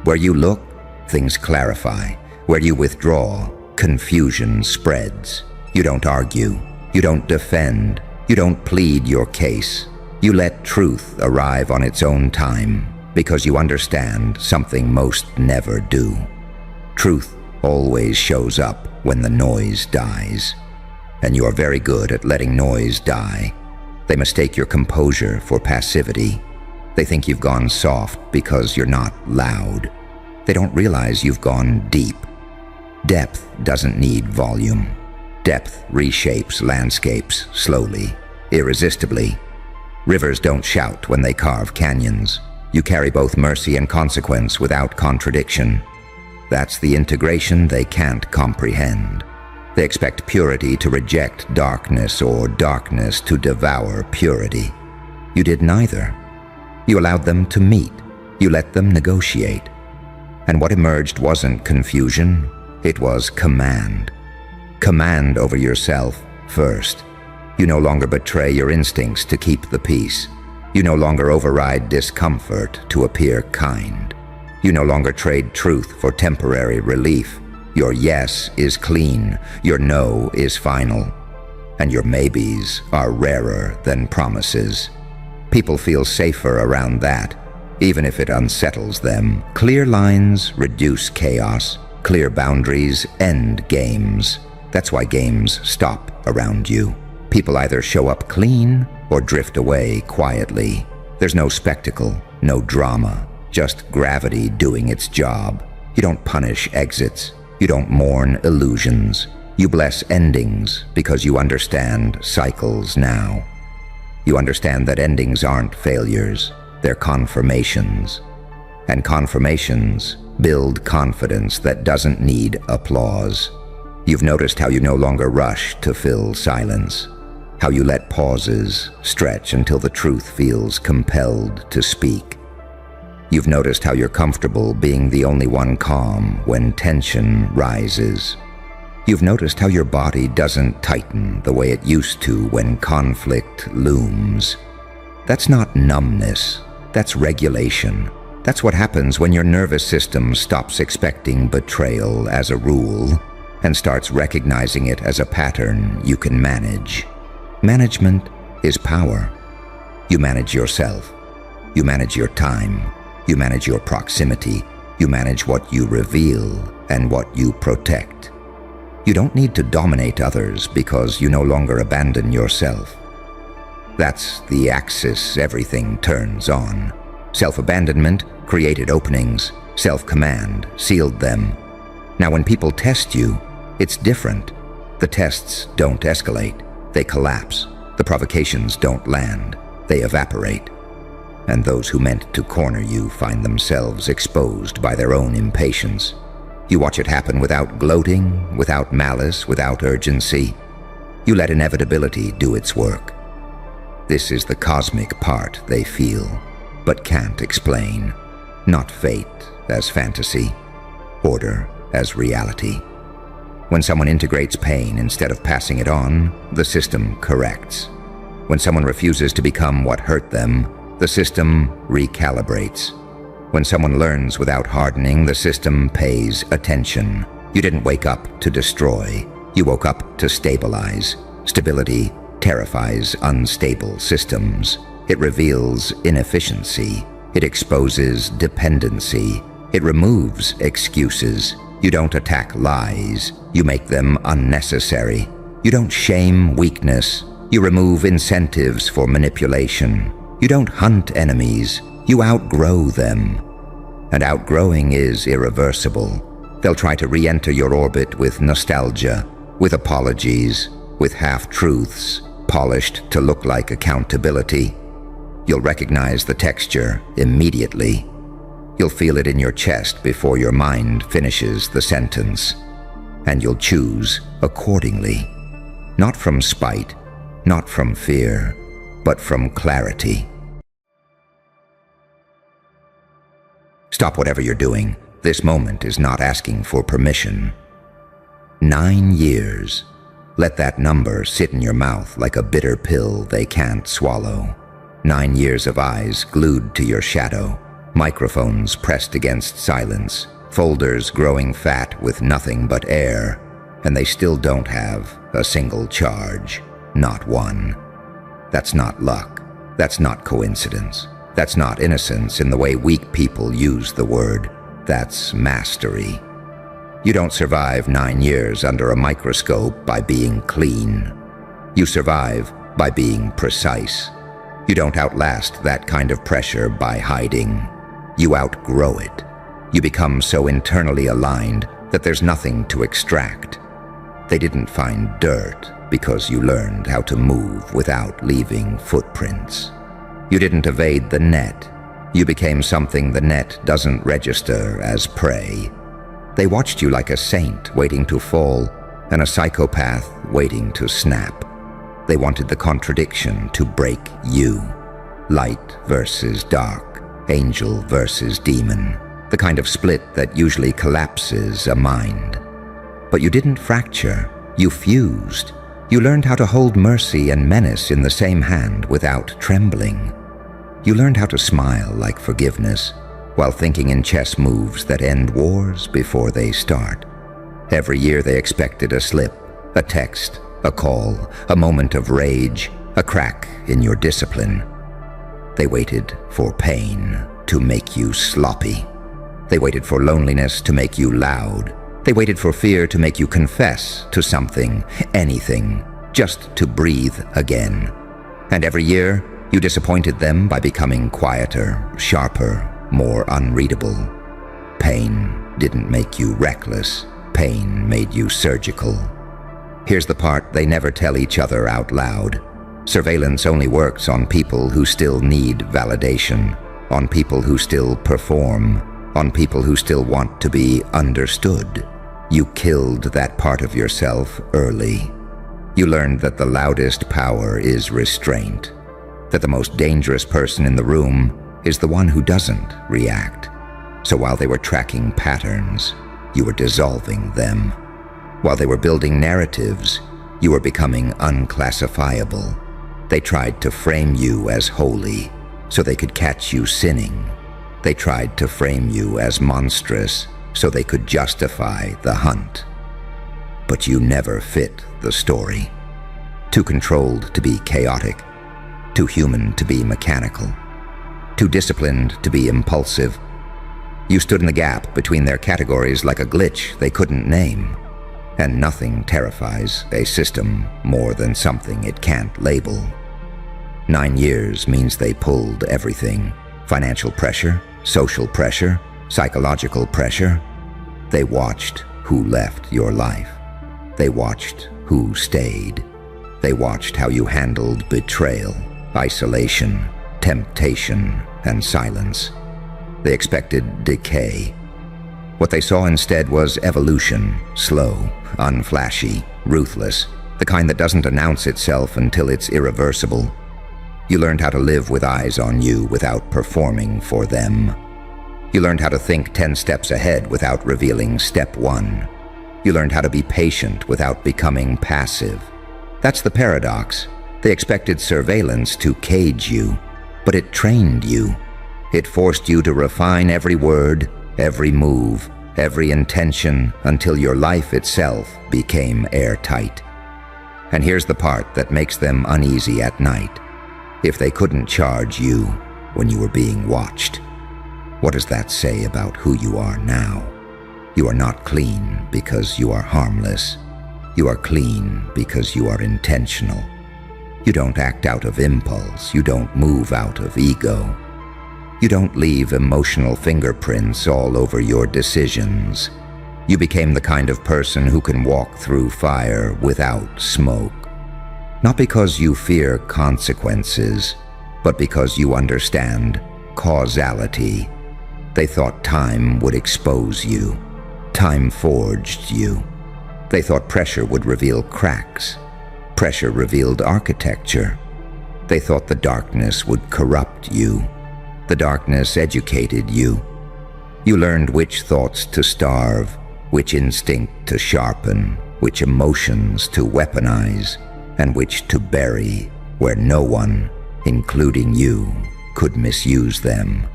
Speaker 1: Where you look, things clarify. Where you withdraw, confusion spreads. You don't argue. You don't defend. You don't plead your case. You let truth arrive on its own time because you understand something most never do. Truth always shows up when the noise dies. And you are very good at letting noise die. They mistake your composure for passivity. They think you've gone soft because you're not loud. They don't realize you've gone deep. Depth doesn't need volume. Depth reshapes landscapes slowly, irresistibly. Rivers don't shout when they carve canyons. You carry both mercy and consequence without contradiction. That's the integration they can't comprehend. They expect purity to reject darkness or darkness to devour purity. You did neither. You allowed them to meet. You let them negotiate. And what emerged wasn't confusion, it was command. Command over yourself first. You no longer betray your instincts to keep the peace. You no longer override discomfort to appear kind. You no longer trade truth for temporary relief. Your yes is clean, your no is final, and your maybes are rarer than promises. People feel safer around that, even if it unsettles them. Clear lines reduce chaos. Clear boundaries end games. That's why games stop around you. People either show up clean or drift away quietly. There's no spectacle, no drama, just gravity doing its job. You don't punish exits. You don't mourn illusions. You bless endings because you understand cycles now. You understand that endings aren't failures, they're confirmations. And confirmations build confidence that doesn't need applause. You've noticed how you no longer rush to fill silence, how you let pauses stretch until the truth feels compelled to speak. You've noticed how you're comfortable being the only one calm when tension rises. You've noticed how your body doesn't tighten the way it used to when conflict looms. That's not numbness, that's regulation. That's what happens when your nervous system stops expecting betrayal as a rule and starts recognizing it as a pattern you can manage. Management is power. You manage yourself. You manage your time. You manage your proximity. You manage what you reveal and what you protect. You don't need to dominate others because you no longer abandon yourself. That's the axis everything turns on. Self-abandonment created openings. Self-command sealed them. Now when people test you, it's different. The tests don't escalate. They collapse. The provocations don't land. They evaporate. And those who meant to corner you find themselves exposed by their own impatience. You watch it happen without gloating, without malice, without urgency. You let inevitability do its work. This is the cosmic part they feel, but can't explain. Not fate as fantasy, order as reality. When someone integrates pain instead of passing it on, the system corrects. When someone refuses to become what hurt them, the system recalibrates. When someone learns without hardening, the system pays attention. You didn't wake up to destroy. You woke up to stabilize. Stability terrifies unstable systems. It reveals inefficiency. It exposes dependency. It removes excuses. You don't attack lies. You make them unnecessary. You don't shame weakness. You remove incentives for manipulation. You don't hunt enemies. You outgrow them. And outgrowing is irreversible. They'll try to re-enter your orbit with nostalgia, with apologies, with half-truths, polished to look like accountability. You'll recognize the texture immediately. You'll feel it in your chest before your mind finishes the sentence. And you'll choose accordingly. Not from spite, not from fear, but from clarity. Stop whatever you're doing. This moment is not asking for permission. 9 years. Let that number sit in your mouth like a bitter pill they can't swallow. 9 years of eyes glued to your shadow, microphones pressed against silence, folders growing fat with nothing but air, and they still don't have a single charge. Not one. That's not luck. That's not coincidence. That's not innocence in the way weak people use the word. That's mastery. You don't survive 9 years under a microscope by being clean. You survive by being precise. You don't outlast that kind of pressure by hiding. You outgrow it. You become so internally aligned that there's nothing to extract. They didn't find dirt because you learned how to move without leaving footprints. You didn't evade the net. You became something the net doesn't register as prey. They watched you like a saint waiting to fall and a psychopath waiting to snap. They wanted the contradiction to break you. Light versus dark, angel versus demon, the kind of split that usually collapses a mind. But you didn't fracture, you fused. You learned how to hold mercy and menace in the same hand without trembling. You learned how to smile like forgiveness, while thinking in chess moves that end wars before they start. Every year they expected a slip, a text, a call, a moment of rage, a crack in your discipline. They waited for pain to make you sloppy. They waited for loneliness to make you loud. They waited for fear to make you confess to something, anything, just to breathe again. And every year, you disappointed them by becoming quieter, sharper, more unreadable. Pain didn't make you reckless. Pain made you surgical. Here's the part they never tell each other out loud. Surveillance only works on people who still need validation, on people who still perform, on people who still want to be understood. You killed that part of yourself early. You learned that the loudest power is restraint, that the most dangerous person in the room is the one who doesn't react. So while they were tracking patterns, you were dissolving them. While they were building narratives, you were becoming unclassifiable. They tried to frame you as holy, so they could catch you sinning. They tried to frame you as monstrous, so they could justify the hunt. But you never fit the story. Too controlled to be chaotic, too human to be mechanical, too disciplined to be impulsive. You stood in the gap between their categories like a glitch they couldn't name. And nothing terrifies a system more than something it can't label. 9 years means they pulled everything. Financial pressure, social pressure, psychological pressure. They watched who left your life. They watched who stayed. They watched how you handled betrayal, isolation, temptation, and silence. They expected decay. What they saw instead was evolution, slow, unflashy, ruthless, the kind that doesn't announce itself until it's irreversible. You learned how to live with eyes on you without performing for them. You learned how to think 10 steps ahead without revealing step 1. You learned how to be patient without becoming passive. That's the paradox. They expected surveillance to cage you, but it trained you. It forced you to refine every word, every move, every intention until your life itself became airtight. And here's the part that makes them uneasy at night. If they couldn't charge you when you were being watched, what does that say about who you are now? You are not clean because you are harmless. You are clean because you are intentional. You don't act out of impulse. You don't move out of ego. You don't leave emotional fingerprints all over your decisions. You became the kind of person who can walk through fire without smoke. Not because you fear consequences, but because you understand causality. They thought time would expose you. Time forged you. They thought pressure would reveal cracks. Pressure revealed architecture. They thought the darkness would corrupt you. The darkness educated you. You learned which thoughts to starve, which instinct to sharpen, which emotions to weaponize, and which to bury where no one, including you, could misuse them.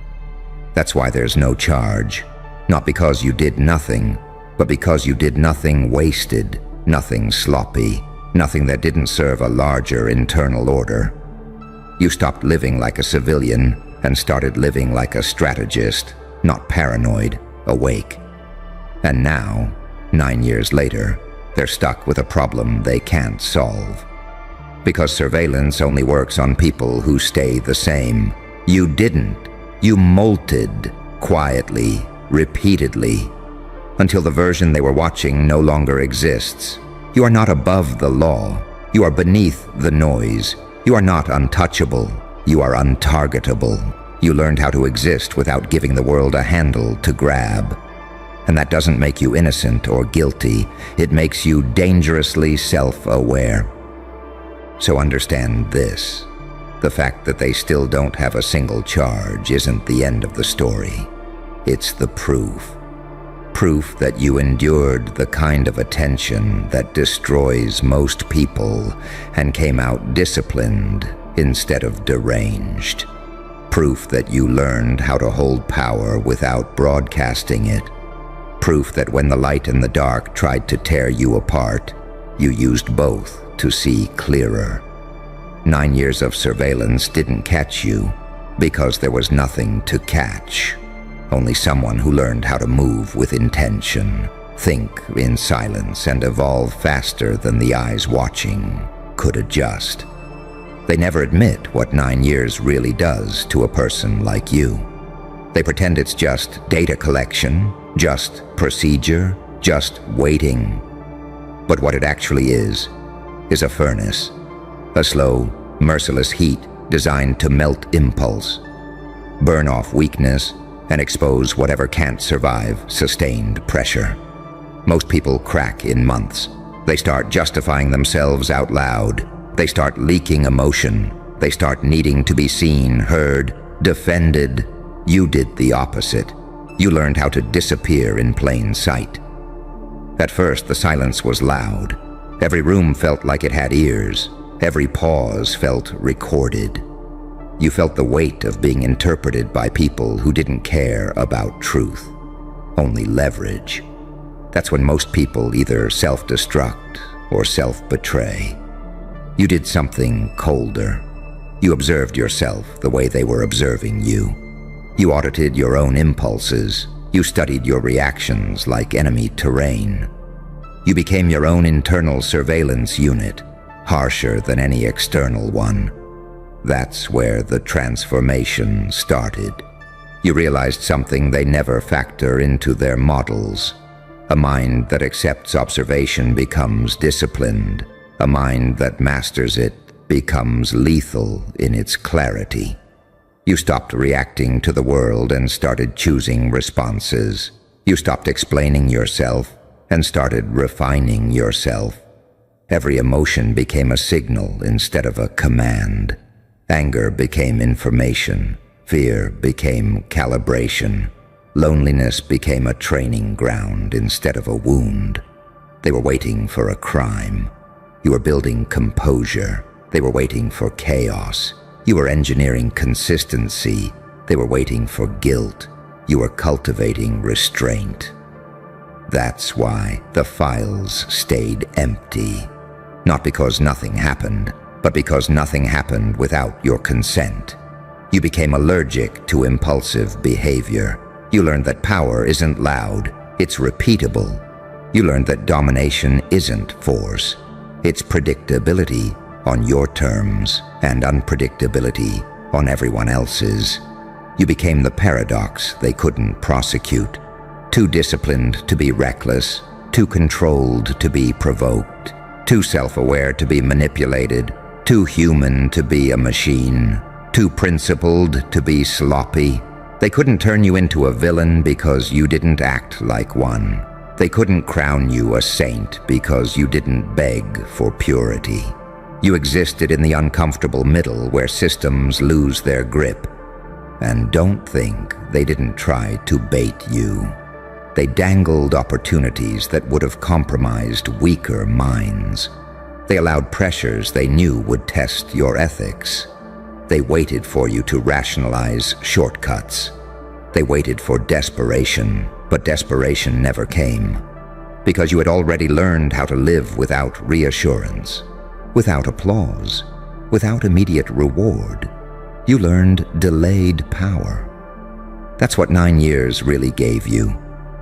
Speaker 1: That's why there's no charge. Not because you did nothing, but because you did nothing wasted, nothing sloppy, nothing that didn't serve a larger internal order. You stopped living like a civilian and started living like a strategist, not paranoid, awake. And now, 9 years later, they're stuck with a problem they can't solve. Because surveillance only works on people who stay the same. You didn't. You molted quietly, repeatedly, until the version they were watching no longer exists. You are not above the law. You are beneath the noise. You are not untouchable. You are untargetable. You learned how to exist without giving the world a handle to grab. And that doesn't make you innocent or guilty. It makes you dangerously self-aware. So understand this. The fact that they still don't have a single charge isn't the end of the story. It's the proof. Proof that you endured the kind of attention that destroys most people and came out disciplined instead of deranged. Proof that you learned how to hold power without broadcasting it. Proof that when the light and the dark tried to tear you apart, you used both to see clearer. 9 years of surveillance didn't catch you because there was nothing to catch. Only someone who learned how to move with intention, think in silence, and evolve faster than the eyes watching could adjust. They never admit what 9 years really does to a person like you. They pretend it's just data collection, just procedure, just waiting. But what it actually is a furnace. A slow, merciless heat designed to melt impulse, burn off weakness, and expose whatever can't survive sustained pressure. Most people crack in months. They start justifying themselves out loud. They start leaking emotion. They start needing to be seen, heard, defended. You did the opposite. You learned how to disappear in plain sight. At first, the silence was loud. Every room felt like it had ears. Every pause felt recorded. You felt the weight of being interpreted by people who didn't care about truth, only leverage. That's when most people either self-destruct or self-betray. You did something colder. You observed yourself the way they were observing you. You audited your own impulses. You studied your reactions like enemy terrain. You became your own internal surveillance unit, harsher than any external one. That's where the transformation started. You realized something they never factor into their models. A mind that accepts observation becomes disciplined. A mind that masters it becomes lethal in its clarity. You stopped reacting to the world and started choosing responses. You stopped explaining yourself and started refining yourself. Every emotion became a signal instead of a command. Anger became information. Fear became calibration. Loneliness became a training ground instead of a wound. They were waiting for a crime. You were building composure. They were waiting for chaos. You were engineering consistency. They were waiting for guilt. You were cultivating restraint. That's why the files stayed empty. Not because nothing happened, but because nothing happened without your consent. You became allergic to impulsive behavior. You learned that power isn't loud, it's repeatable. You learned that domination isn't force. It's predictability on your terms and unpredictability on everyone else's. You became the paradox they couldn't prosecute. Too disciplined to be reckless, too controlled to be provoked, too self-aware to be manipulated, too human to be a machine, too principled to be sloppy. They couldn't turn you into a villain because you didn't act like one. They couldn't crown you a saint because you didn't beg for purity. You existed in the uncomfortable middle where systems lose their grip. And don't think they didn't try to bait you. They dangled opportunities that would have compromised weaker minds. They allowed pressures they knew would test your ethics. They waited for you to rationalize shortcuts. They waited for desperation, but desperation never came. Because you had already learned how to live without reassurance, without applause, without immediate reward. You learned delayed power. That's what 9 years really gave you.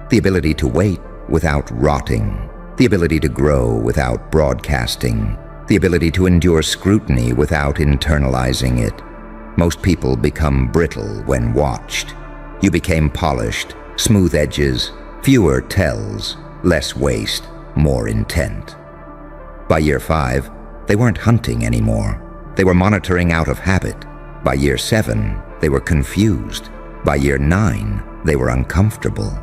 Speaker 1: The ability to wait without rotting. The ability to grow without broadcasting. The ability to endure scrutiny without internalizing it. Most people become brittle when watched. You became polished, smooth edges, fewer tells, less waste, more intent. By year 5, they weren't hunting anymore. They were monitoring out of habit. By year 7, they were confused. By year 9, they were uncomfortable.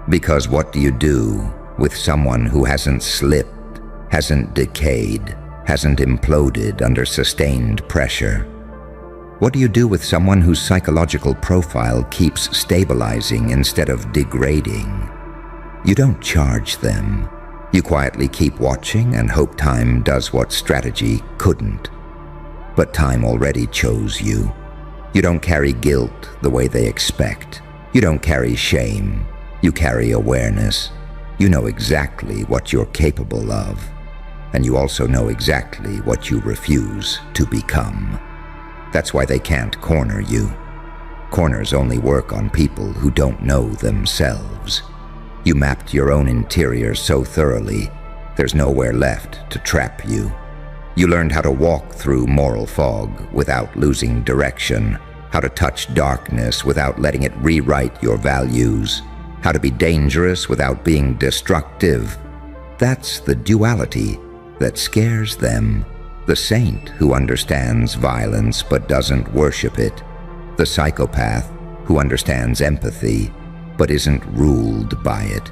Speaker 1: Because what do you do with someone who hasn't slipped, hasn't decayed, hasn't imploded under sustained pressure? What do you do with someone whose psychological profile keeps stabilizing instead of degrading? You don't charge them. You quietly keep watching and hope time does what strategy couldn't. But time already chose you. You don't carry guilt the way they expect. You don't carry shame. You carry awareness. You know exactly what you're capable of. And you also know exactly what you refuse to become. That's why they can't corner you. Corners only work on people who don't know themselves. You mapped your own interior so thoroughly, there's nowhere left to trap you. You learned how to walk through moral fog without losing direction, how to touch darkness without letting it rewrite your values, how to be dangerous without being destructive. That's the duality that scares them. The saint who understands violence but doesn't worship it. The psychopath who understands empathy but isn't ruled by it.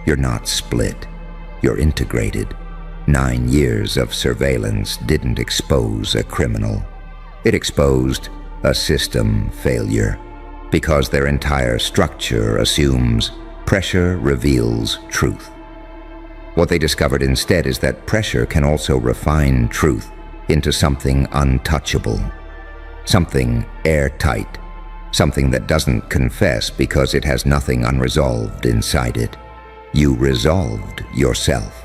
Speaker 1: You're not split. You're integrated. 9 years of surveillance didn't expose a criminal. It exposed a system failure, because their entire structure assumes pressure reveals truth. What they discovered instead is that pressure can also refine truth into something untouchable, something airtight, something that doesn't confess because it has nothing unresolved inside it. You resolved yourself.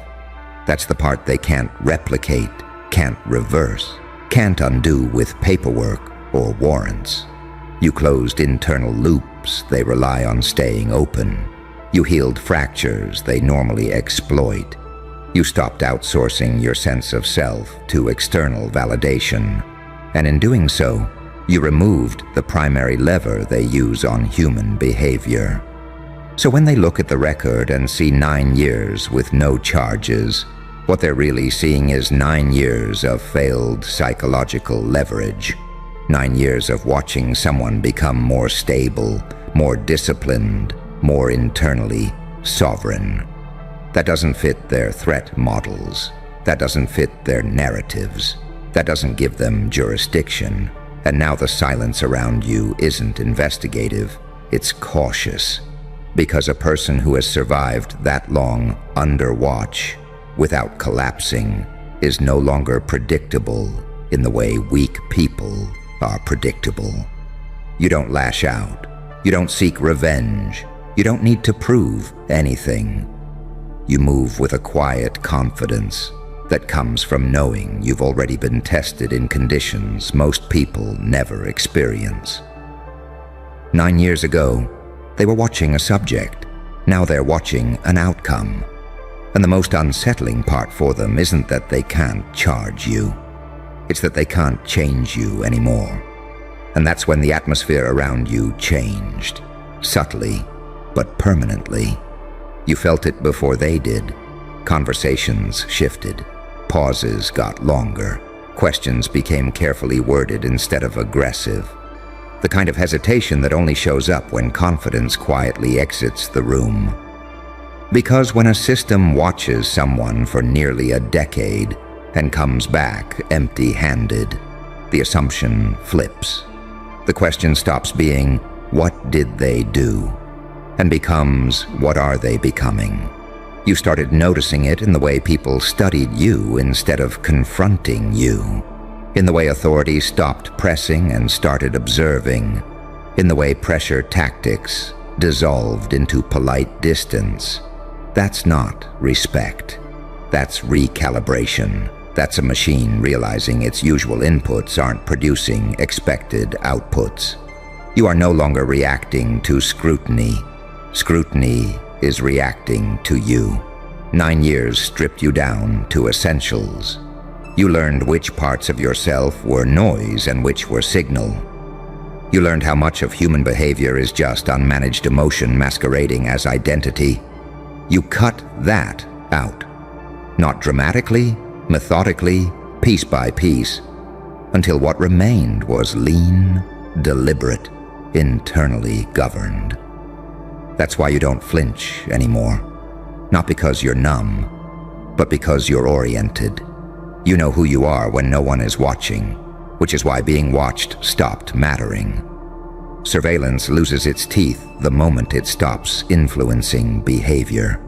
Speaker 1: That's the part they can't replicate, can't reverse, can't undo with paperwork or warrants. You closed internal loops they rely on staying open. You healed fractures they normally exploit. You stopped outsourcing your sense of self to external validation. And in doing so, you removed the primary lever they use on human behavior. So when they look at the record and see 9 years with no charges, what they're really seeing is 9 years of failed psychological leverage. 9 years of watching someone become more stable, more disciplined, more internally sovereign. That doesn't fit their threat models. That doesn't fit their narratives. That doesn't give them jurisdiction, and now the silence around you isn't investigative, it's cautious. Because a person who has survived that long under watch, without collapsing, is no longer predictable in the way weak people are predictable. You don't lash out. You don't seek revenge. You don't need to prove anything. You move with a quiet confidence that comes from knowing you've already been tested in conditions most people never experience. 9 years ago, they were watching a subject. Now they're watching an outcome. And the most unsettling part for them isn't that they can't charge you. It's that they can't change you anymore. And that's when the atmosphere around you changed. Subtly, but permanently. You felt it before they did. Conversations shifted. Pauses got longer. Questions became carefully worded instead of aggressive. The kind of hesitation that only shows up when confidence quietly exits the room. Because when a system watches someone for nearly a decade and comes back empty-handed, the assumption flips. The question stops being, what did they do? And becomes, what are they becoming? You started noticing it in the way people studied you instead of confronting you. In the way authorities stopped pressing and started observing. In the way pressure tactics dissolved into polite distance. That's not respect. That's recalibration. That's a machine realizing its usual inputs aren't producing expected outputs. You are no longer reacting to scrutiny. Scrutiny is reacting to you. 9 years stripped you down to essentials. You learned which parts of yourself were noise and which were signal. You learned how much of human behavior is just unmanaged emotion masquerading as identity. You cut that out. Not dramatically, methodically, piece by piece, until what remained was lean, deliberate, internally governed. That's why you don't flinch anymore. Not because you're numb, but because you're oriented. You know who you are when no one is watching, which is why being watched stopped mattering. Surveillance loses its teeth the moment it stops influencing behavior.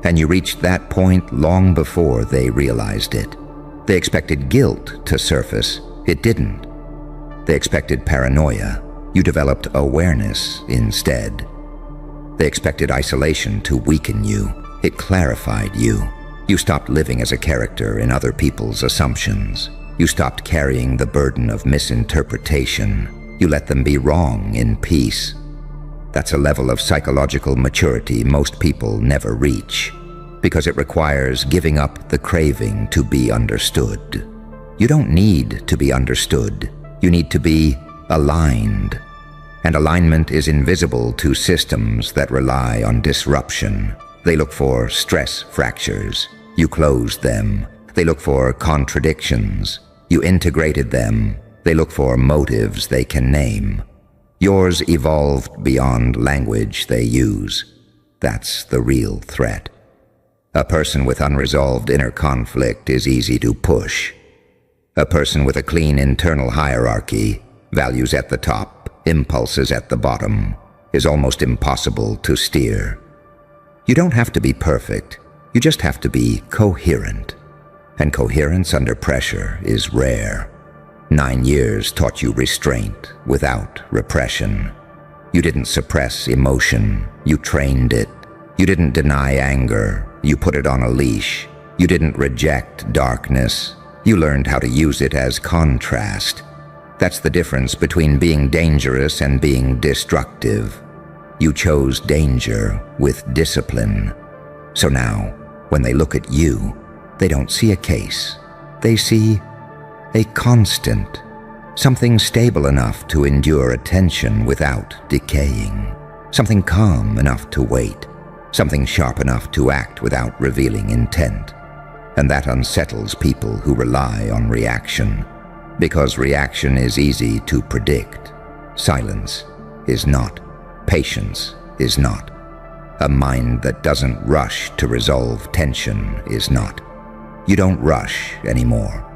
Speaker 1: And you reached that point long before they realized it. They expected guilt to surface. It didn't. They expected paranoia. You developed awareness instead. They expected isolation to weaken you. It clarified you. You stopped living as a character in other people's assumptions. You stopped carrying the burden of misinterpretation. You let them be wrong in peace. That's a level of psychological maturity most people never reach, because it requires giving up the craving to be understood. You don't need to be understood. You need to be aligned. And alignment is invisible to systems that rely on disruption. They look for stress fractures. You closed them. They look for contradictions. You integrated them. They look for motives they can name. Yours evolved beyond language they use. That's the real threat. A person with unresolved inner conflict is easy to push. A person with a clean internal hierarchy, values at the top, impulses at the bottom, is almost impossible to steer. You don't have to be perfect. You just have to be coherent. And coherence under pressure is rare. 9 years taught you restraint without repression. You didn't suppress emotion. You trained it. You didn't deny anger. You put it on a leash. You didn't reject darkness. You learned how to use it as contrast. That's the difference between being dangerous and being destructive. You chose danger with discipline. So now, when they look at you, they don't see a case. They see a constant, something stable enough to endure attention without decaying, something calm enough to wait, something sharp enough to act without revealing intent. And that unsettles people who rely on reaction, because reaction is easy to predict. Silence is not. Patience is not. A mind that doesn't rush to resolve tension is not. You don't rush anymore.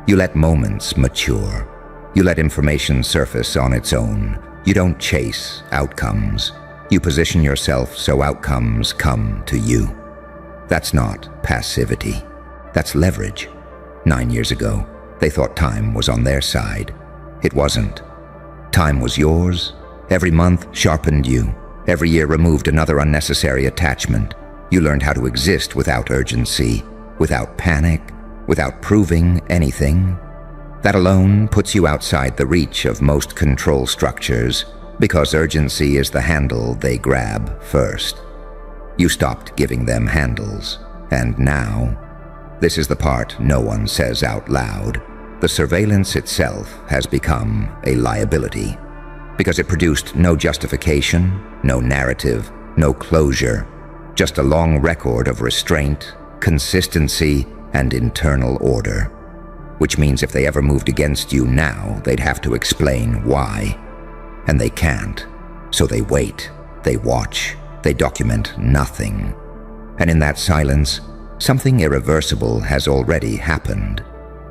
Speaker 1: You let moments mature. You let information surface on its own. You don't chase outcomes. You position yourself so outcomes come to you. That's not passivity. That's leverage. 9 years ago, they thought time was on their side. It wasn't. Time was yours. Every month sharpened you. Every year removed another unnecessary attachment. You learned how to exist without urgency, without panic, without proving anything. That alone puts you outside the reach of most control structures, because urgency is the handle they grab first. You stopped giving them handles, and now, this is the part no one says out loud, the surveillance itself has become a liability, because it produced no justification, no narrative, no closure, just a long record of restraint, consistency, and internal order. Which means if they ever moved against you now, they'd have to explain why. And they can't. So they wait, they watch, they document nothing. And in that silence, something irreversible has already happened.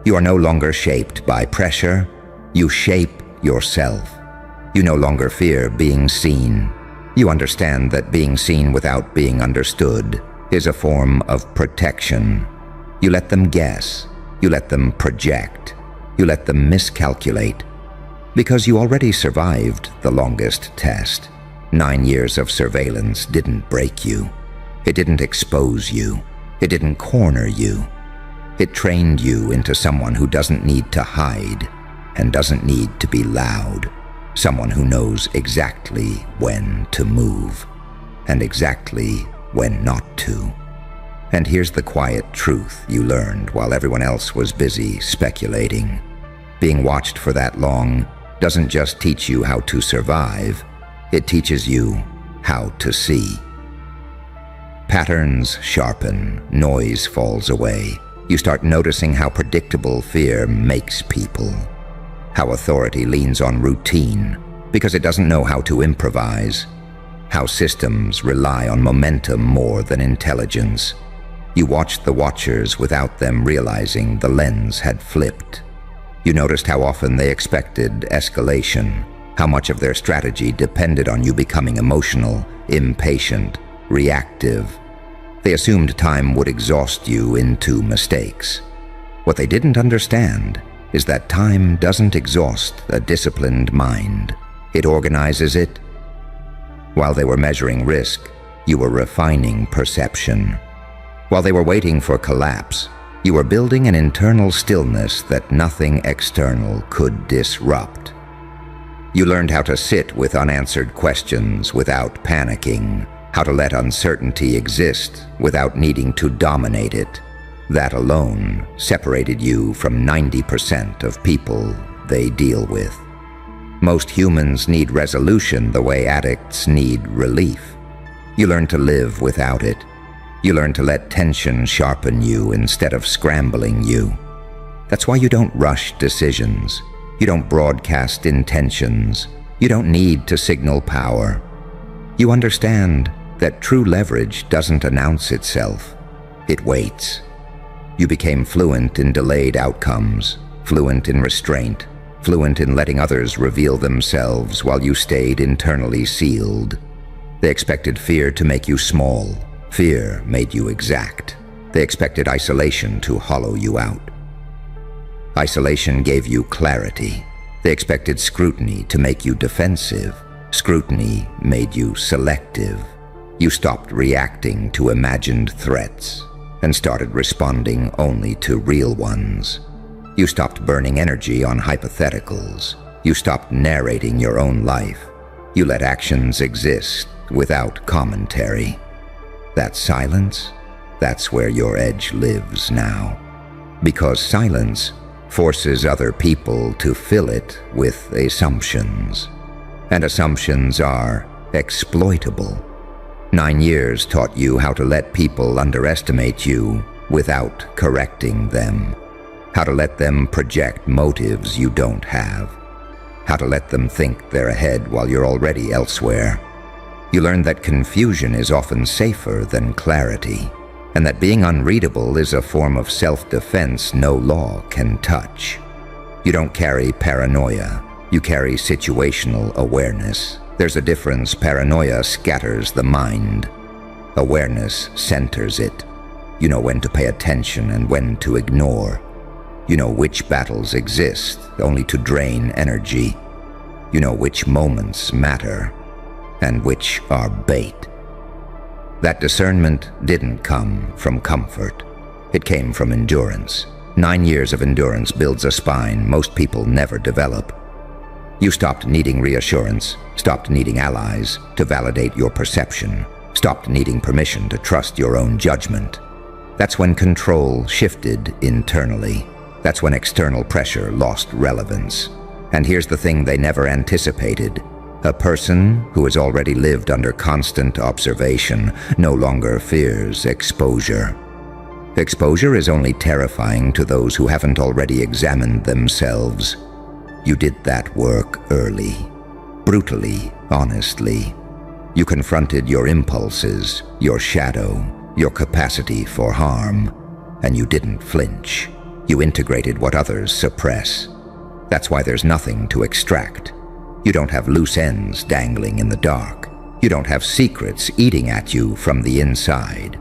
Speaker 1: You are no longer shaped by pressure. You shape yourself. You no longer fear being seen. You understand that being seen without being understood is a form of protection. You let them guess. You let them project. You let them miscalculate. Because you already survived the longest test. 9 years of surveillance didn't break you. It didn't expose you. It didn't corner you. It trained you into someone who doesn't need to hide and doesn't need to be loud. Someone who knows exactly when to move and exactly when not to. And here's the quiet truth you learned while everyone else was busy speculating. Being watched for that long doesn't just teach you how to survive, it teaches you how to see. Patterns sharpen, noise falls away. You start noticing how predictable fear makes people. How authority leans on routine because it doesn't know how to improvise. How systems rely on momentum more than intelligence. You watched the watchers without them realizing the lens had flipped. You noticed how often they expected escalation, how much of their strategy depended on you becoming emotional, impatient, reactive. They assumed time would exhaust you into mistakes. What they didn't understand is that time doesn't exhaust a disciplined mind. It organizes it. While they were measuring risk, you were refining perception. While they were waiting for collapse, you were building an internal stillness that nothing external could disrupt. You learned how to sit with unanswered questions without panicking, how to let uncertainty exist without needing to dominate it. That alone separated you from 90% of people they deal with. Most humans need resolution the way addicts need relief. You learn to live without it. You learn to let tension sharpen you instead of scrambling you. That's why you don't rush decisions. You don't broadcast intentions. You don't need to signal power. You understand that true leverage doesn't announce itself. It waits. You became fluent in delayed outcomes, fluent in restraint, fluent in letting others reveal themselves while you stayed internally sealed. They expected fear to make you small. Fear made you exact. They expected isolation to hollow you out. Isolation gave you clarity. They expected scrutiny to make you defensive. Scrutiny made you selective. You stopped reacting to imagined threats and started responding only to real ones. You stopped burning energy on hypotheticals. You stopped narrating your own life. You let actions exist without commentary. That silence, that's where your edge lives now. Because silence forces other people to fill it with assumptions. And assumptions are exploitable. 9 years taught you how to let people underestimate you without correcting them. How to let them project motives you don't have. How to let them think they're ahead while you're already elsewhere. You learn that confusion is often safer than clarity, and that being unreadable is a form of self-defense no law can touch. You don't carry paranoia, you carry situational awareness. There's a difference. Paranoia scatters the mind. Awareness centers it. You know when to pay attention and when to ignore. You know which battles exist only to drain energy. You know which moments matter and which are bait. That discernment didn't come from comfort. It came from endurance. 9 years of endurance builds a spine most people never develop. You stopped needing reassurance, stopped needing allies to validate your perception, stopped needing permission to trust your own judgment. That's when control shifted internally. That's when external pressure lost relevance. And here's the thing they never anticipated. A person who has already lived under constant observation no longer fears exposure. Exposure is only terrifying to those who haven't already examined themselves. You did that work early, brutally, honestly. You confronted your impulses, your shadow, your capacity for harm, and you didn't flinch. You integrated what others suppress. That's why there's nothing to extract. You don't have loose ends dangling in the dark. You don't have secrets eating at you from the inside.